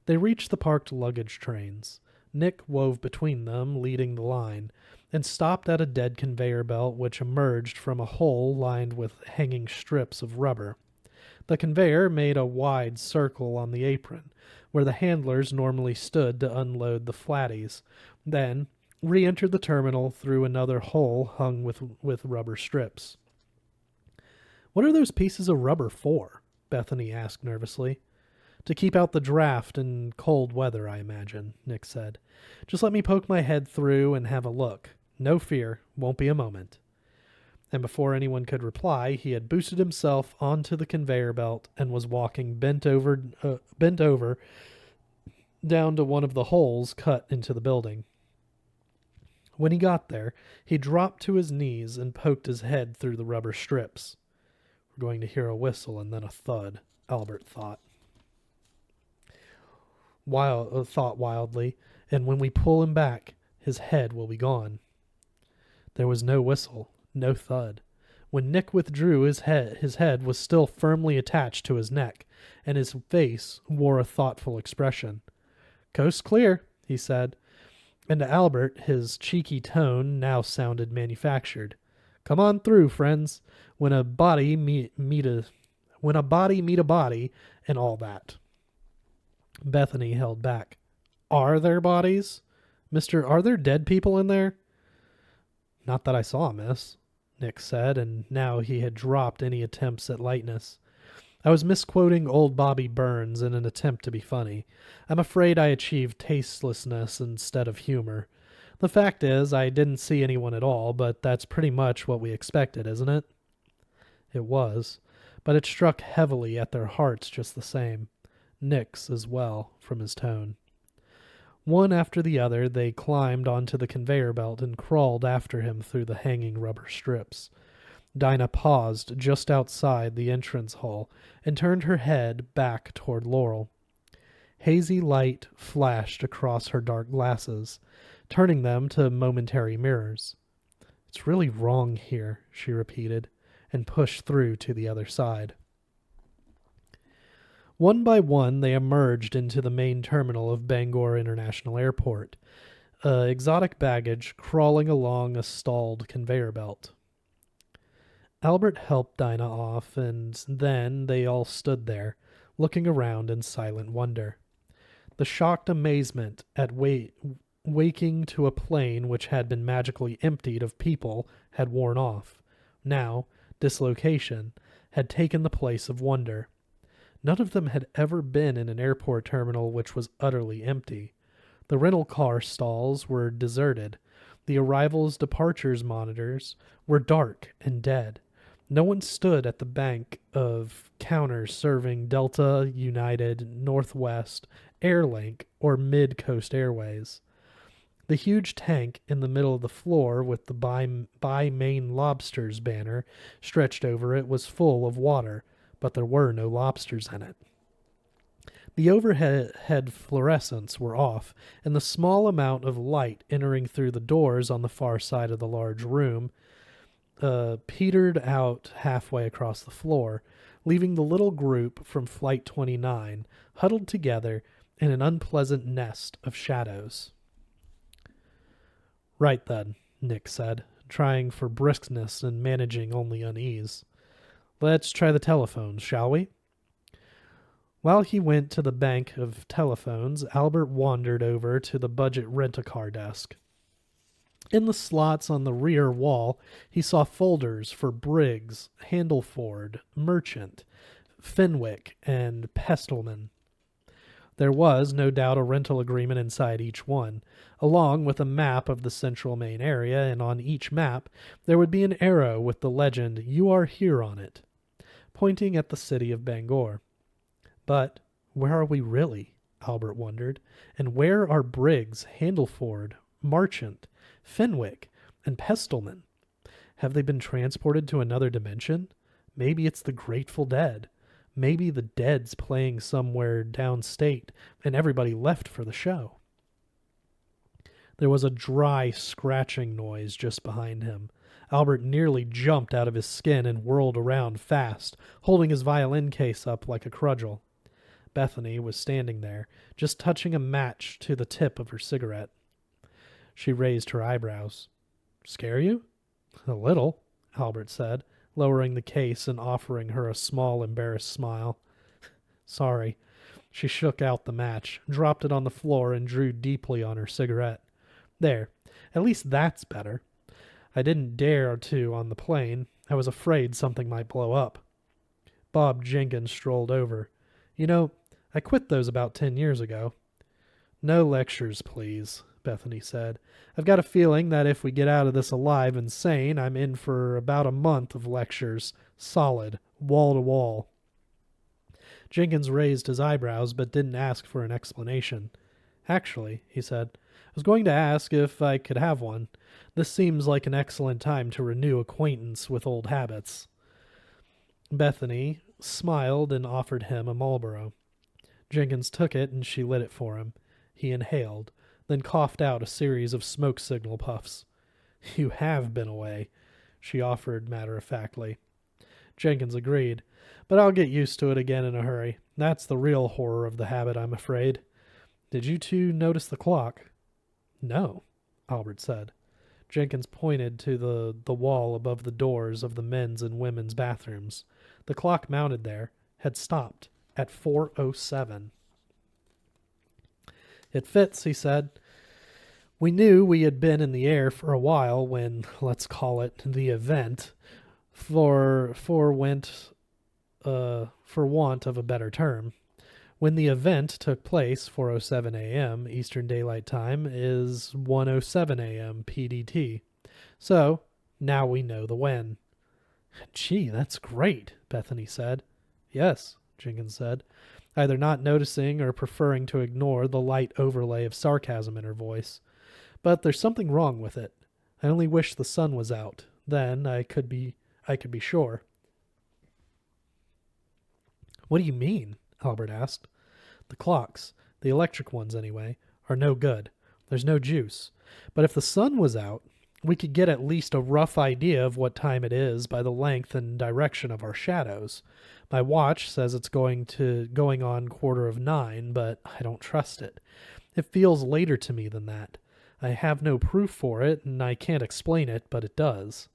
They reached the parked luggage trains. Nick wove between them, leading the line, and stopped at a dead conveyor belt which emerged from a hole lined with hanging strips of rubber. The conveyor made a wide circle on the apron, where the handlers normally stood to unload the flatties, then re-entered the terminal through another hole hung with rubber strips. "What are those pieces of rubber for?" Bethany asked nervously. "To keep out the draft in cold weather, I imagine," Nick said. "Just let me poke my head through and have a look. No fear, won't be a moment." And before anyone could reply, he had boosted himself onto the conveyor belt and was walking bent over down to one of the holes cut into the building. When he got there, he dropped to his knees and poked his head through the rubber strips. "We're going to hear a whistle and then a thud," Albert thought. Thought wildly, "and when we pull him back, his head will be gone." There was no whistle, no thud. When Nick withdrew, his head was still firmly attached to his neck, and his face wore a thoughtful expression. "Coast clear," he said, and to Albert his cheeky tone now sounded manufactured. "Come on through, friends. When a body meet a body, and all that." Bethany held back. "Are there bodies? Mister, are there dead people in there?" "Not that I saw, miss," Nick said, and now he had dropped any attempts at lightness. I was misquoting old Bobby Burns in an attempt to be funny. I'm afraid I achieved tastelessness instead of humor. The fact is, I didn't see anyone at all, but that's pretty much what we expected, isn't it? It was, but it struck heavily at their hearts just the same. Nick's as well, from his tone. One after the other, they climbed onto the conveyor belt and crawled after him through the hanging rubber strips. Dinah paused just outside the entrance hall and turned her head back toward Laurel. Hazy light flashed across her dark glasses, turning them to momentary mirrors. "It's really wrong here," she repeated, and pushed through to the other side. One by one, they emerged into the main terminal of Bangor International Airport, exotic baggage crawling along a stalled conveyor belt. Albert helped Dinah off, and then they all stood there, looking around in silent wonder. The shocked amazement at waking to a plane which had been magically emptied of people had worn off. Now, dislocation had taken the place of wonder. None of them had ever been in an airport terminal which was utterly empty. The rental car stalls were deserted. The arrivals-departures monitors were dark and dead. No one stood at the bank of counters serving Delta, United, Northwest, Airlink, or Mid-Coast Airways. The huge tank in the middle of the floor with the Buy Maine Lobsters banner stretched over it was full of water, but there were no lobsters in it. The overhead fluorescents were off, and the small amount of light entering through the doors on the far side of the large room petered out halfway across the floor, leaving the little group from Flight 29 huddled together in an unpleasant nest of shadows. "Right then," Nick said, trying for briskness and managing only unease. "Let's try the telephones, shall we?" While he went to the bank of telephones, Albert wandered over to the budget rent-a-car desk. In the slots on the rear wall, he saw folders for Briggs, Handleford, Merchant, Fenwick, and Pestelman. There was, no doubt, a rental agreement inside each one, along with a map of the central main area, and on each map there would be an arrow with the legend, "You are here" on it, pointing at the city of Bangor. But where are we really? Albert wondered. And where are Briggs, Handleford, Marchant, Fenwick, and Pestelman? Have they been transported to another dimension? Maybe it's the Grateful Dead. Maybe the Dead's playing somewhere downstate, and everybody left for the show. There was a dry, scratching noise just behind him. Albert nearly jumped out of his skin and whirled around fast, holding his violin case up like a cudgel. Bethany was standing there, just touching a match to the tip of her cigarette. She raised her eyebrows. "Scare you?" "A little," Albert said, lowering the case and offering her a small, embarrassed smile. "Sorry." She shook out the match, dropped it on the floor, and drew deeply on her cigarette. "There. At least that's better. I didn't dare to on the plane. I was afraid something might blow up." Bob Jenkins strolled over. "You know, I quit those about 10 years ago." "No lectures, please," Bethany said. "I've got a feeling that if we get out of this alive and sane, I'm in for about a month of lectures, solid, wall to wall." Jenkins raised his eyebrows but didn't ask for an explanation. "Actually," he said, "I was going to ask if I could have one. This seems like an excellent time to renew acquaintance with old habits." Bethany smiled and offered him a Marlboro. Jenkins took it and she lit it for him. He inhaled, then coughed out a series of smoke signal puffs. "You have been away," she offered matter-of-factly. Jenkins agreed, "But I'll get used to it again in a hurry. That's the real horror of the habit, I'm afraid. Did you two notice the clock?" "No," Albert said. Jenkins pointed to the wall above the doors of the men's and women's bathrooms. The clock mounted there had stopped at 4:07. "It fits," he said. We knew we had been in the air for a while when, let's call it, the event, for want of a better term. When the event took place, 4:07 a.m. Eastern Daylight Time is 1:07 a.m. PDT. So, now we know the when. Gee, that's great, Bethany said. Yes, Jenkins said, either not noticing or preferring to ignore the light overlay of sarcasm in her voice. But there's something wrong with it. I only wish the sun was out. Then I could be sure. What do you mean? Albert asked. The clocks, the electric ones anyway, are no good. There's no juice. But if the sun was out, we could get at least a rough idea of what time it is by the length and direction of our shadows. My watch says it's going on 9:15, but I don't trust it. It feels later to me than that. I have no proof for it, and I can't explain it, but it does.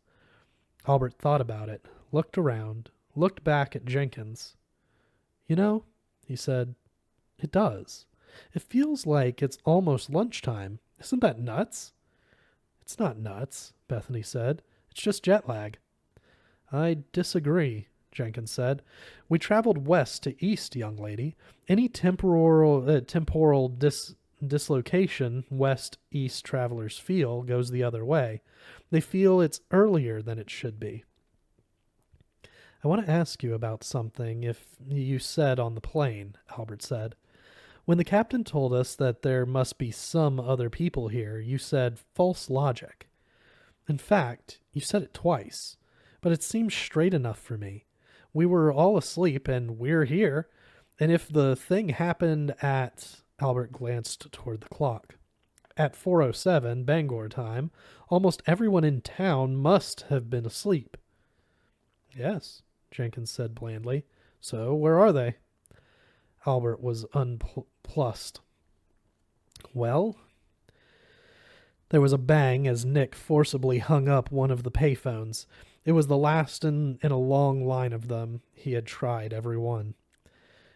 Albert thought about it, looked around, looked back at Jenkins. You know, he said, it does. It feels like it's almost lunchtime. Isn't that nuts? It's not nuts, Bethany said. It's just jet lag. I disagree, Jenkins said. We traveled west to east, young lady. Any temporal dislocation west-east travelers feel goes the other way. They feel it's earlier than it should be. I want to ask you about something if you said on the plane, Albert said. When the captain told us that there must be some other people here, you said false logic. In fact, you said it twice, but it seems straight enough for me. We were all asleep and we're here, and if the thing happened at... Albert glanced toward the clock. At 4:07 Bangor time, almost everyone in town must have been asleep. Yes, Jenkins said blandly. So where are they? Albert was unplussed. Well? There was a bang as Nick forcibly hung up one of the payphones. It was the last in a long line of them. He had tried every one.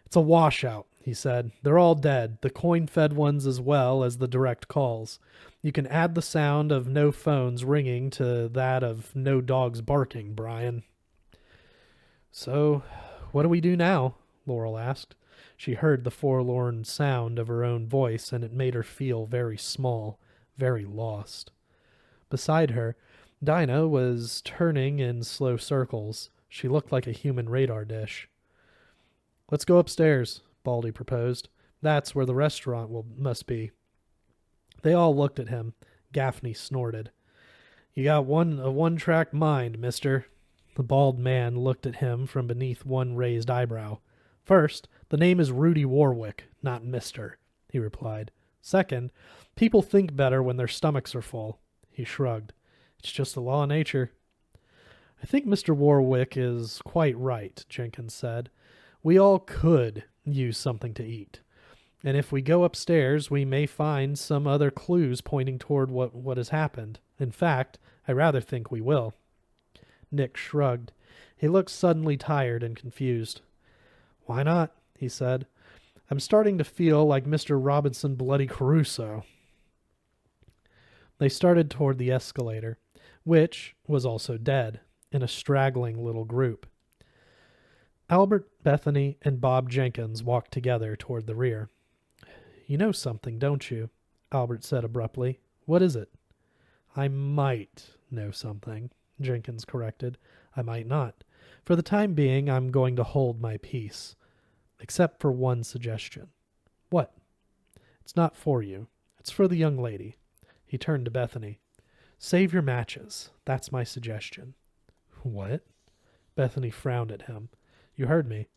It's a washout, he said. They're all dead, the coin-fed ones as well as the direct calls. You can add the sound of no phones ringing to that of no dogs barking, Brian. So, what do we do now? Laurel asked. She heard the forlorn sound of her own voice, and it made her feel very small, very lost. Beside her, Dinah was turning in slow circles. She looked like a human radar dish. Let's go upstairs, Baldy proposed. That's where the restaurant must be. They all looked at him. Gaffney snorted. You got a one-track mind, mister. The bald man looked at him from beneath one raised eyebrow. First, the name is Rudy Warwick, not Mister, he replied. Second, people think better when their stomachs are full. He shrugged. It's just the law of nature. I think Mr. Warwick is quite right, Jenkins said. We all could use something to eat. And if we go upstairs, we may find some other clues pointing toward what has happened. In fact, I rather think we will. Nick shrugged. He looked suddenly tired and confused. Why not? He said. I'm starting to feel like Mr. Robinson Bloody Crusoe. They started toward the escalator, which was also dead, in a straggling little group. Albert, Bethany, and Bob Jenkins walked together toward the rear. You know something, don't you? Albert said abruptly. What is it? I might know something, Jenkins corrected. I might not. For the time being, I'm going to hold my peace. Except for one suggestion. What? It's not for you. It's for the young lady. He turned to Bethany. Save your matches. That's my suggestion. What? Bethany frowned at him. You heard me.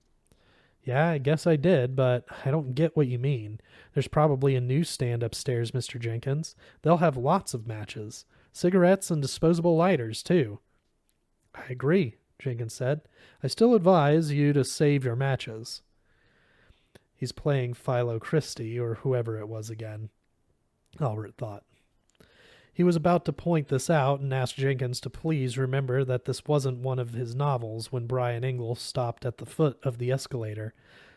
Yeah, I guess I did, but I don't get what you mean. There's probably a newsstand upstairs, Mr. Jenkins. They'll have lots of matches. Cigarettes and disposable lighters, too. I agree, Jenkins said. I still advise you to save your matches. He's playing Philo Christie, or whoever it was again, Albert thought. He was about to point this out and ask Jenkins to please remember that this wasn't one of his novels when Brian Ingalls stopped at the foot of the escalator,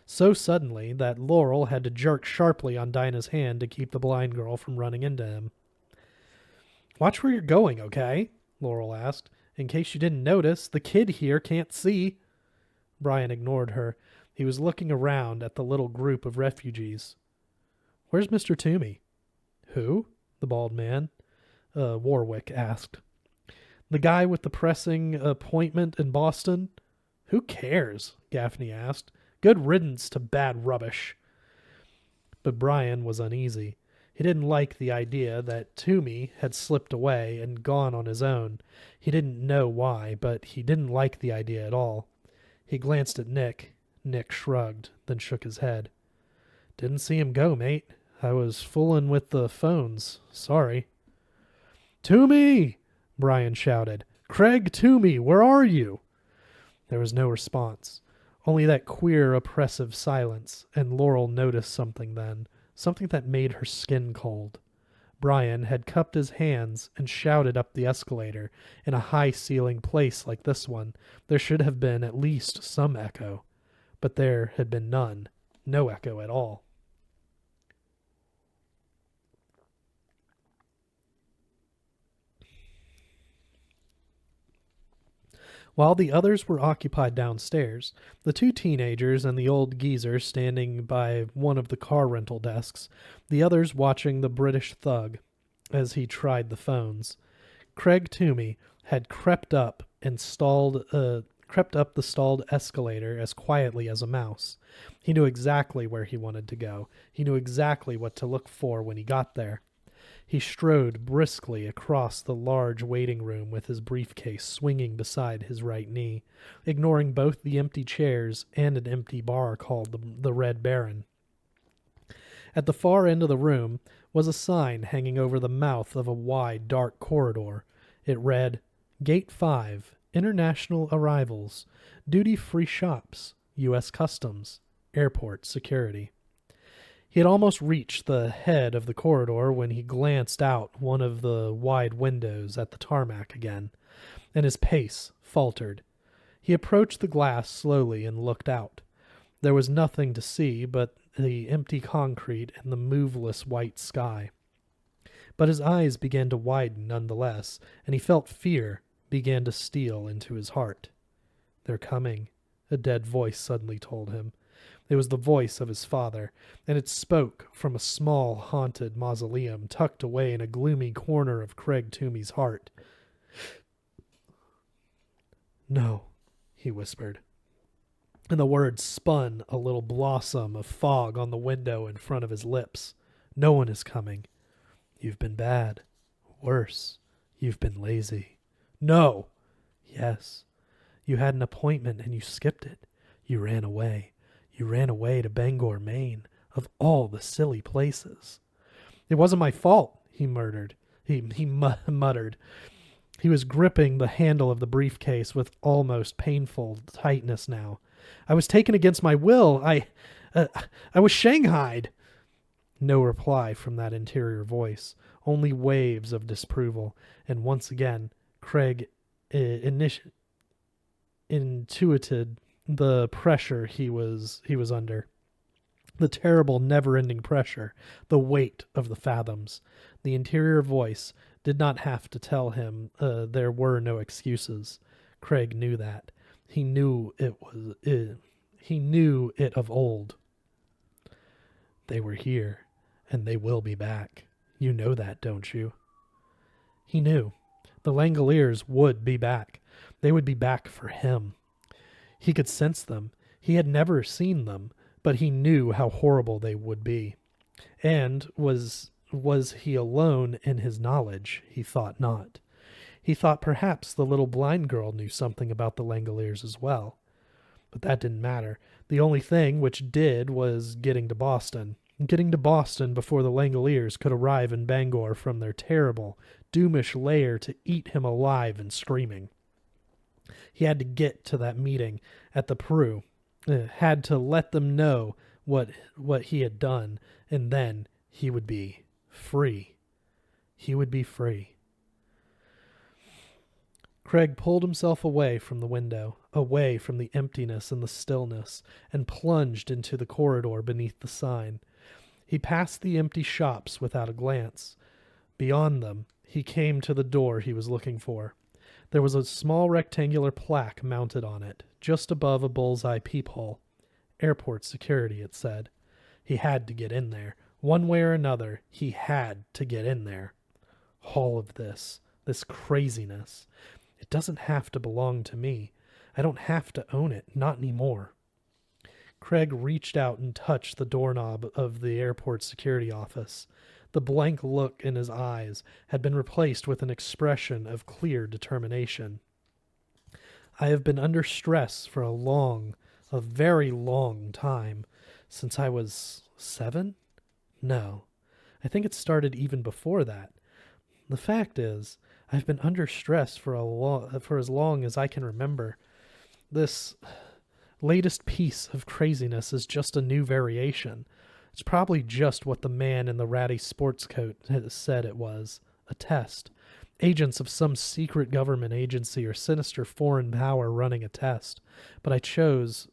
so suddenly that Laurel had to jerk sharply on Dinah's hand to keep the blind girl from running into him. Watch where you're going, okay? Laurel asked. In case you didn't notice, the kid here can't see. Brian ignored her. He was looking around at the little group of refugees. Where's Mr. Toomey? Who? The bald man. Warwick asked. The guy with the pressing appointment in Boston? Who cares? Gaffney asked. Good riddance to bad rubbish. But Brian was uneasy. He didn't like the idea that Toomey had slipped away and gone on his own. He didn't know why, but he didn't like the idea at all. He glanced at Nick. Nick shrugged, then shook his head. Didn't see him go, mate. I was fooling with the phones. Sorry. Toomey! Brian shouted. Craig Toomey, where are you? There was no response. Only that queer, oppressive silence, and Laurel noticed something then, something that made her skin cold. Brian had cupped his hands and shouted up the escalator. In a high-ceiling place like this one, there should have been at least some echo. But there had been none. No echo at all. While the others were occupied downstairs, the two teenagers and the old geezer standing by one of the car rental desks, the others watching the British thug as he tried the phones. Craig Toomey had crept up the stalled escalator as quietly as a mouse. He knew exactly where he wanted to go. He knew exactly what to look for when he got there. He strode briskly across the large waiting room with his briefcase swinging beside his right knee, ignoring both the empty chairs and an empty bar called the Red Baron. At the far end of the room was a sign hanging over the mouth of a wide, dark corridor. It read, Gate 5, International Arrivals, Duty-Free Shops, U.S. Customs, Airport Security. He had almost reached the head of the corridor when he glanced out one of the wide windows at the tarmac again, and his pace faltered. He approached the glass slowly and looked out. There was nothing to see but the empty concrete and the moveless white sky. But his eyes began to widen nonetheless, and he felt fear began to steal into his heart. They're coming, a dead voice suddenly told him. It was the voice of his father, and it spoke from a small, haunted mausoleum tucked away in a gloomy corner of Craig Toomey's heart. No, he whispered, and the words spun a little blossom of fog on the window in front of his lips. No one is coming. You've been bad. Worse. You've been lazy. No. Yes. You had an appointment and you skipped it. You ran away. You ran away to Bangor, Maine, of all the silly places. It wasn't my fault, he muttered. He muttered. He was gripping the handle of the briefcase with almost painful tightness now. I was taken against my will. I was shanghaied. No reply from that interior voice, only waves of disapproval, and once again, Craig intuited the pressure he was under. The terrible, never-ending pressure, the weight of the fathoms. The interior voice did not have to tell him there were no excuses. Craig knew that. He knew it of old. They were here, and they will be back. You know that, don't you? He knew. The Langoliers would be back. They would be back for him. He could sense them. He had never seen them, but he knew how horrible they would be. And was he alone in his knowledge? He thought not. He thought perhaps the little blind girl knew something about the Langoliers as well. But that didn't matter. The only thing which did was getting to Boston. Getting to Boston before the Langoliers could arrive in Bangor from their terrible, doomish lair to eat him alive and screaming. He had to get to that meeting at the Peru, had to let them know what he had done, and then he would be free. He would be free. Craig pulled himself away from the window, away from the emptiness and the stillness, and plunged into the corridor beneath the sign. He passed the empty shops without a glance, Beyond them, he came to the door he was looking for. There was a small rectangular plaque mounted on it, just above a bullseye peephole. Airport security, it said. He had to get in there. One way or another, he had to get in there. All of this craziness, it doesn't have to belong to me. I don't have to own it, not anymore. Craig reached out and touched the doorknob of the airport security office. The blank look in his eyes had been replaced with an expression of clear determination. I have been under stress for a very long time, since I was 7? No, I think it started even before that. The fact is, I've been under stress for as long as I can remember. This latest piece of craziness is just a new variation. It's probably just what the man in the ratty sports coat had said it was, a test. Agents of some secret government agency or sinister foreign power running a test. But I choose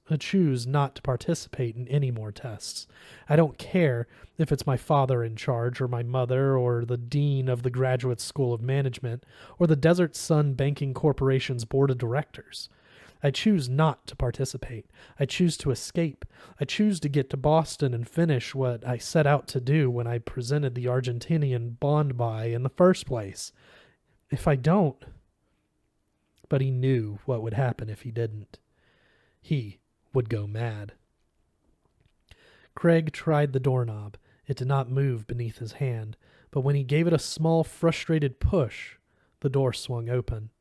not to participate in any more tests. I don't care if it's my father in charge, or my mother, or the dean of the Graduate School of Management, or the Desert Sun Banking Corporation's board of directors. I choose not to participate. I choose to escape. I choose to get to Boston and finish what I set out to do when I presented the Argentinian bond buy in the first place. If I don't... But he knew what would happen if he didn't. He would go mad. Craig tried the doorknob. It did not move beneath his hand, but when he gave it a small, frustrated push, the door swung open.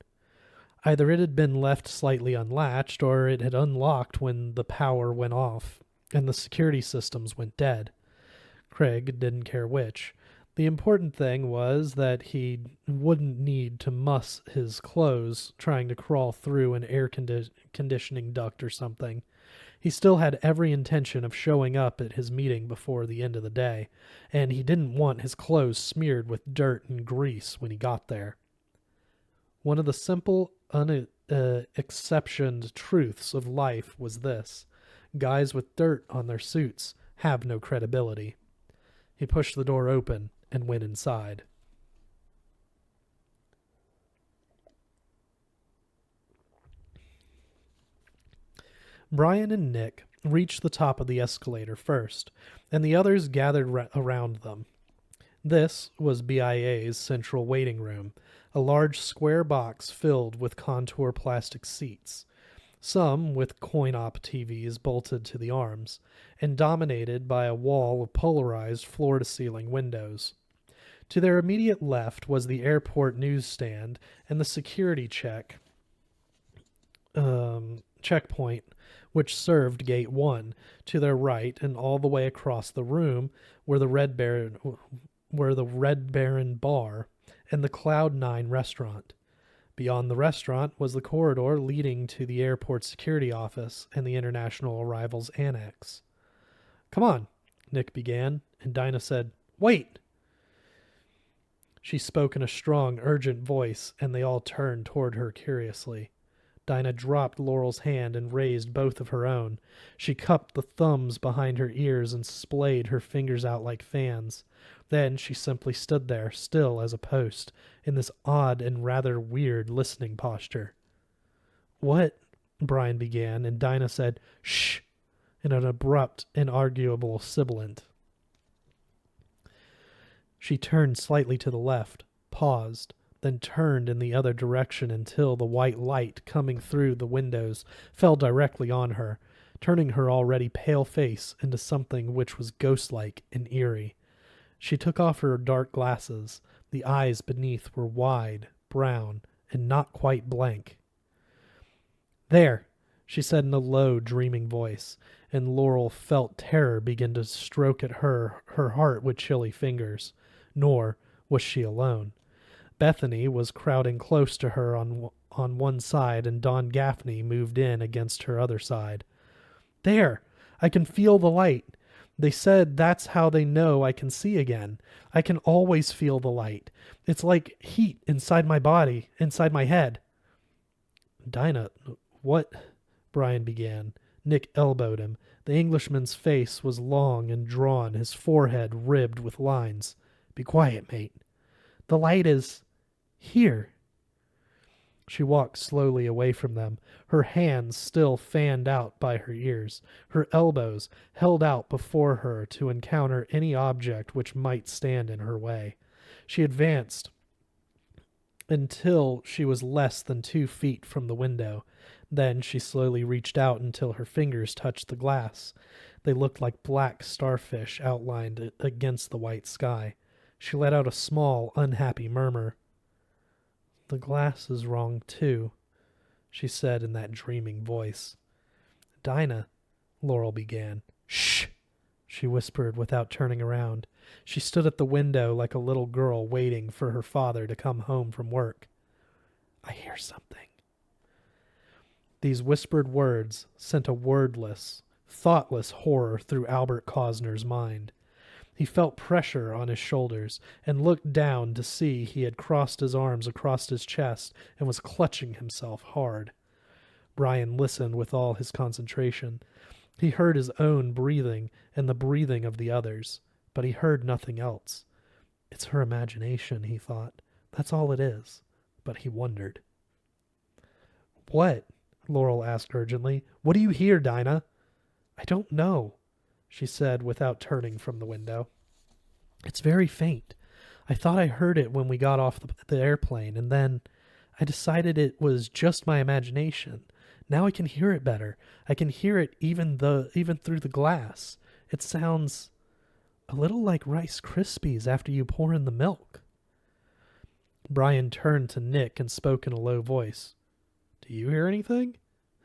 Either it had been left slightly unlatched, or it had unlocked when the power went off and the security systems went dead. Craig didn't care which. The important thing was that he wouldn't need to muss his clothes trying to crawl through an air conditioning duct or something. He still had every intention of showing up at his meeting before the end of the day, and he didn't want his clothes smeared with dirt and grease when he got there. One of the simple, unexceptioned truths of life was this: guys with dirt on their suits have no credibility. He pushed the door open and went inside. Brian and Nick reached the top of the escalator first, and the others gathered around them. This was BIA's central waiting room, a large square box filled with contour plastic seats, some with coin-op TVs bolted to the arms, and dominated by a wall of polarized floor-to-ceiling windows. To their immediate left was the airport newsstand and the security checkpoint, which served Gate 1. To their right and all the way across the room were the Red Baron Bar and the Cloud 9 restaurant. Beyond the restaurant was the corridor leading to the airport security office and the International Arrivals Annex. "Come on," Nick began, and Dinah said, "Wait!" She spoke in a strong, urgent voice, and they all turned toward her curiously. Dinah dropped Laurel's hand and raised both of her own. She cupped the thumbs behind her ears and splayed her fingers out like fans. Then she simply stood there, still as a post, in this odd and rather weird listening posture. "What?" Brian began, and Dinah said, "Shh," in an abrupt, inarguable sibilant. She turned slightly to the left, paused, then turned in the other direction until the white light coming through the windows fell directly on her, turning her already pale face into something which was ghost-like and eerie. She took off her dark glasses. The eyes beneath were wide, brown, and not quite blank. "There," she said in a low, dreaming voice, and Laurel felt terror begin to stroke at her heart with chilly fingers. Nor was she alone. Bethany was crowding close to her on one side, and Don Gaffney moved in against her other side. "There! I can feel the light. They said that's how they know I can see again. I can always feel the light. It's like heat inside my body, inside my head." "Dinah, what?" Brian began. Nick elbowed him. The Englishman's face was long and drawn, his forehead ribbed with lines. "Be quiet, mate." The light is here. She walked slowly away from them, her hands still fanned out by her ears, her elbows held out before her to encounter any object which might stand in her way. She advanced until she was less than 2 feet from the window. Then she slowly reached out until her fingers touched the glass. They looked like black starfish outlined against the white sky. She let out a small, unhappy murmur. The glass is wrong, too, she said in that dreaming voice. Dinah, Laurel began. Shh, she whispered without turning around. She stood at the window like a little girl waiting for her father to come home from work. I hear something. These whispered words sent a wordless, thoughtless horror through Albert Cosner's mind. He felt pressure on his shoulders and looked down to see he had crossed his arms across his chest and was clutching himself hard. Brian listened with all his concentration. He heard his own breathing and the breathing of the others, but he heard nothing else. It's her imagination, he thought. That's all it is. But he wondered. What? Laurel asked urgently. What do you hear, Dinah? I don't know, she said without turning from the window. It's very faint. I thought I heard it when we got off the airplane, and then I decided it was just my imagination. Now I can hear it better. I can hear it even through the glass. It sounds a little like Rice Krispies after you pour in the milk. Brian turned to Nick and spoke in a low voice. Do you hear anything?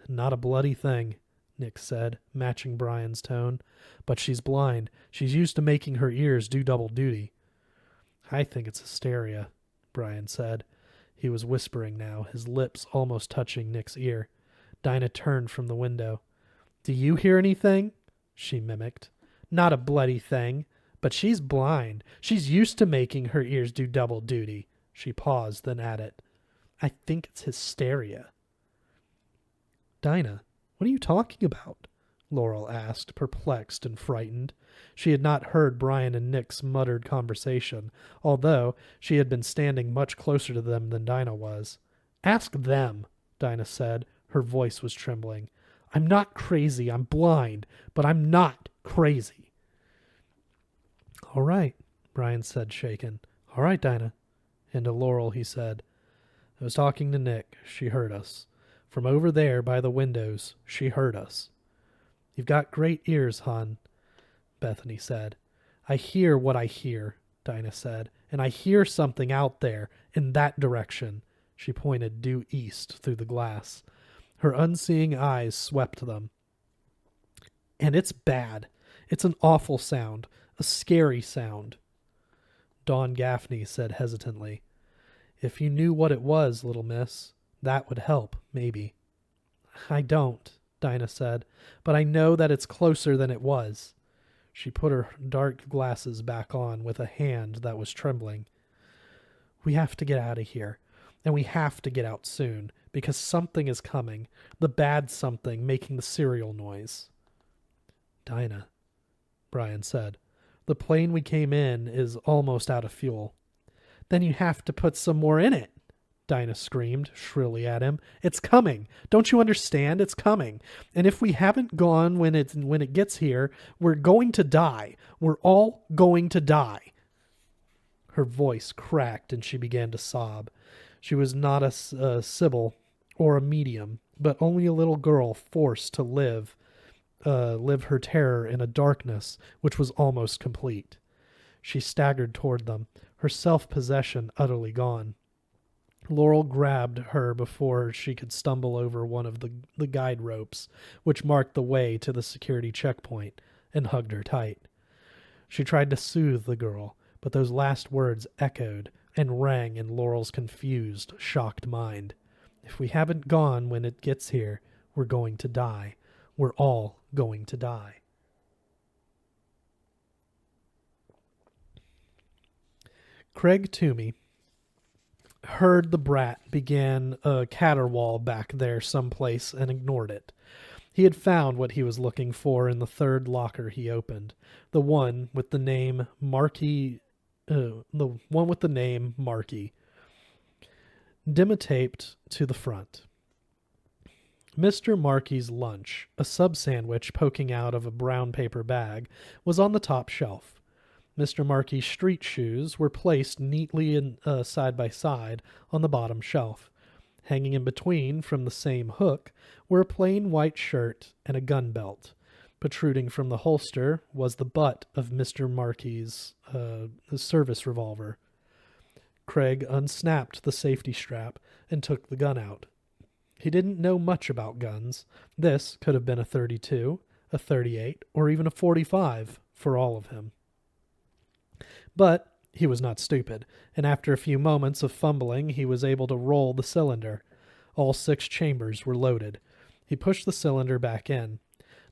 Not a bloody thing, Nick said, matching Brian's tone. But she's blind. She's used to making her ears do double duty. I think it's hysteria, Brian said. He was whispering now, his lips almost touching Nick's ear. Dinah turned from the window. Do you hear anything? She mimicked. Not a bloody thing. But she's blind. She's used to making her ears do double duty. She paused, then added, I think it's hysteria. Dinah, what are you talking about? Laurel asked, perplexed and frightened. She had not heard Brian and Nick's muttered conversation, although she had been standing much closer to them than Dinah was. Ask them, Dinah said. Her voice was trembling. I'm not crazy. I'm blind, but I'm not crazy. All right, Brian said, shaken. All right, Dinah. And to Laurel he said, I was talking to Nick. She heard us. From over there by the windows, she heard us. You've got great ears, hon, Bethany said. I hear what I hear, Dinah said, and I hear something out there in that direction. She pointed due east through the glass. Her unseeing eyes swept them. And it's bad. It's an awful sound, a scary sound. Dawn Gaffney said hesitantly, If you knew what it was, little miss, that would help, maybe. I don't, Dinah said, but I know that it's closer than it was. She put her dark glasses back on with a hand that was trembling. We have to get out of here, and we have to get out soon, because something is coming, the bad something making the serial noise. Dinah, Brian said, the plane we came in is almost out of fuel. Then you have to put some more in it, Dinah screamed shrilly at him. It's coming. Don't you understand? It's coming. And if we haven't gone when it gets here, we're going to die. We're all going to die. Her voice cracked and she began to sob. She was not a Sybil or a medium, but only a little girl forced to live her terror in a darkness which was almost complete. She staggered toward them, her self-possession utterly gone. Laurel grabbed her before she could stumble over one of the guide ropes, which marked the way to the security checkpoint, and hugged her tight. She tried to soothe the girl, but those last words echoed and rang in Laurel's confused, shocked mind. If we haven't gone when it gets here, we're going to die. We're all going to die. Craig Toomey heard the brat begin a caterwaul back there someplace and ignored it. He had found what he was looking for in the third locker he opened, the one with the name Marquis the one with the name Marky, dimotaped to the front. Mr. Marky's lunch, a sub sandwich poking out of a brown paper bag, was on the top shelf. Mr. Marky's street shoes were placed neatly side by side on the bottom shelf. Hanging in between, from the same hook, were a plain white shirt and a gun belt. Protruding from the holster was the butt of Mr. Marky's service revolver. Craig unsnapped the safety strap and took the gun out. He didn't know much about guns. This could have been a .32, a .38, or even a .45 for all of him. But he was not stupid, and after a few moments of fumbling, he was able to roll the cylinder. All 6 chambers were loaded. He pushed the cylinder back in,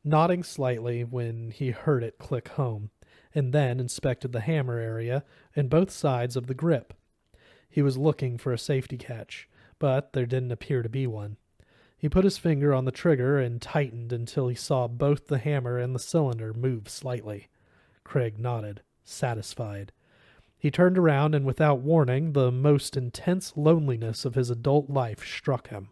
nodding slightly when he heard it click home, and then inspected the hammer area and both sides of the grip. He was looking for a safety catch, but there didn't appear to be one. He put his finger on the trigger and tightened until he saw both the hammer and the cylinder move slightly. Craig nodded, satisfied. He turned around, and without warning, the most intense loneliness of his adult life struck him.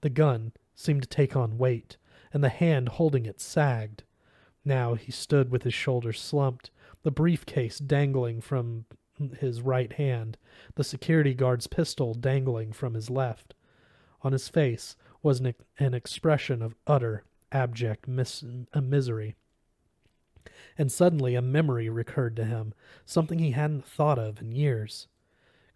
The gun seemed to take on weight, and the hand holding it sagged. Now he stood with his shoulders slumped, the briefcase dangling from his right hand, the security guard's pistol dangling from his left. On his face was an expression of utter, abject misery. And suddenly a memory recurred to him, something he hadn't thought of in years.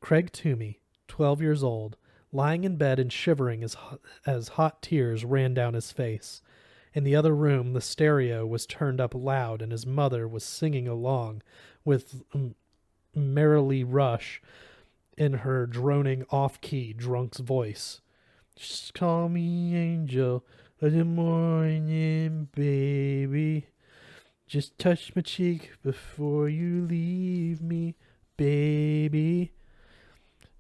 Craig Toomey, 12 years old, lying in bed and shivering as hot tears ran down his face. In the other room, the stereo was turned up loud, and his mother was singing along with Merrily Rush in her droning off-key drunk's voice. Just call me Angel of the morning, baby. Just touch my cheek before you leave me, baby.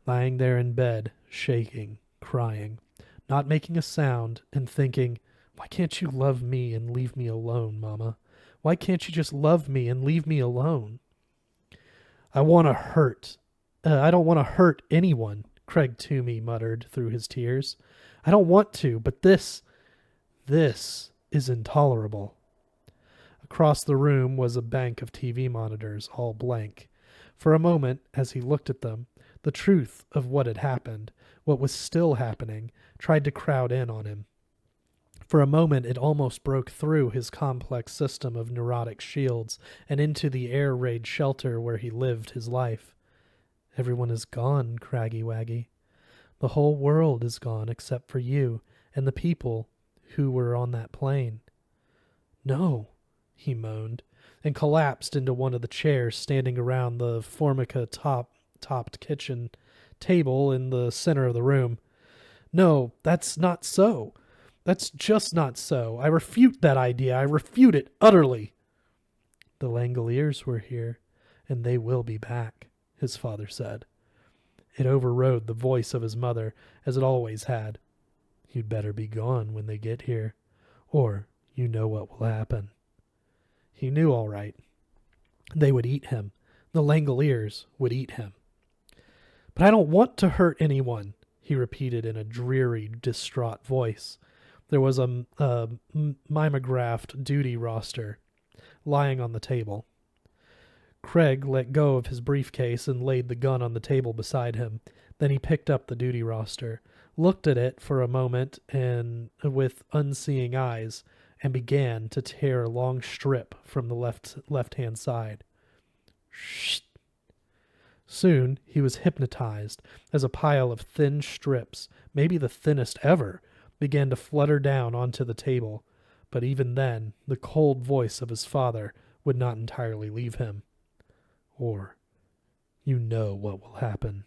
Lying there in bed, shaking, crying, not making a sound, and thinking, why can't you love me and leave me alone, Mama? Why can't you just love me and leave me alone? I don't want to hurt anyone, Craig Toomey muttered through his tears. I don't want to, but this is intolerable. Across the room was a bank of TV monitors, all blank. For a moment, as he looked at them, the truth of what had happened, what was still happening, tried to crowd in on him. For a moment, it almost broke through his complex system of neurotic shields and into the air raid shelter where he lived his life. Everyone is gone, Craggy Waggy. The whole world is gone except for you and the people who were on that plane. No, he moaned, and collapsed into one of the chairs standing around the formica-topped kitchen table in the center of the room. No, that's not so. That's just not so. I refute that idea. I refute it utterly. The Langoliers were here, and they will be back, his father said. It overrode the voice of his mother, as it always had. You'd better be gone when they get here, or you know what will happen. He knew all right. They would eat him. The Langoliers would eat him. But I don't want to hurt anyone, he repeated in a dreary, distraught voice. There was a mimeographed duty roster lying on the table. Craig let go of his briefcase and laid the gun on the table beside him. Then he picked up the duty roster, looked at it for a moment and with unseeing eyes, and began to tear a long strip from the left-hand side. Shh. Soon he was hypnotized as a pile of thin strips, maybe the thinnest ever, began to flutter down onto the table. But even then, the cold voice of his father would not entirely leave him. Or, you know what will happen.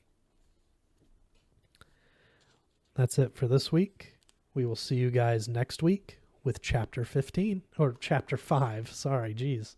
That's it for this week. We will see you guys next week with Chapter 15, or Chapter 5, sorry, geez.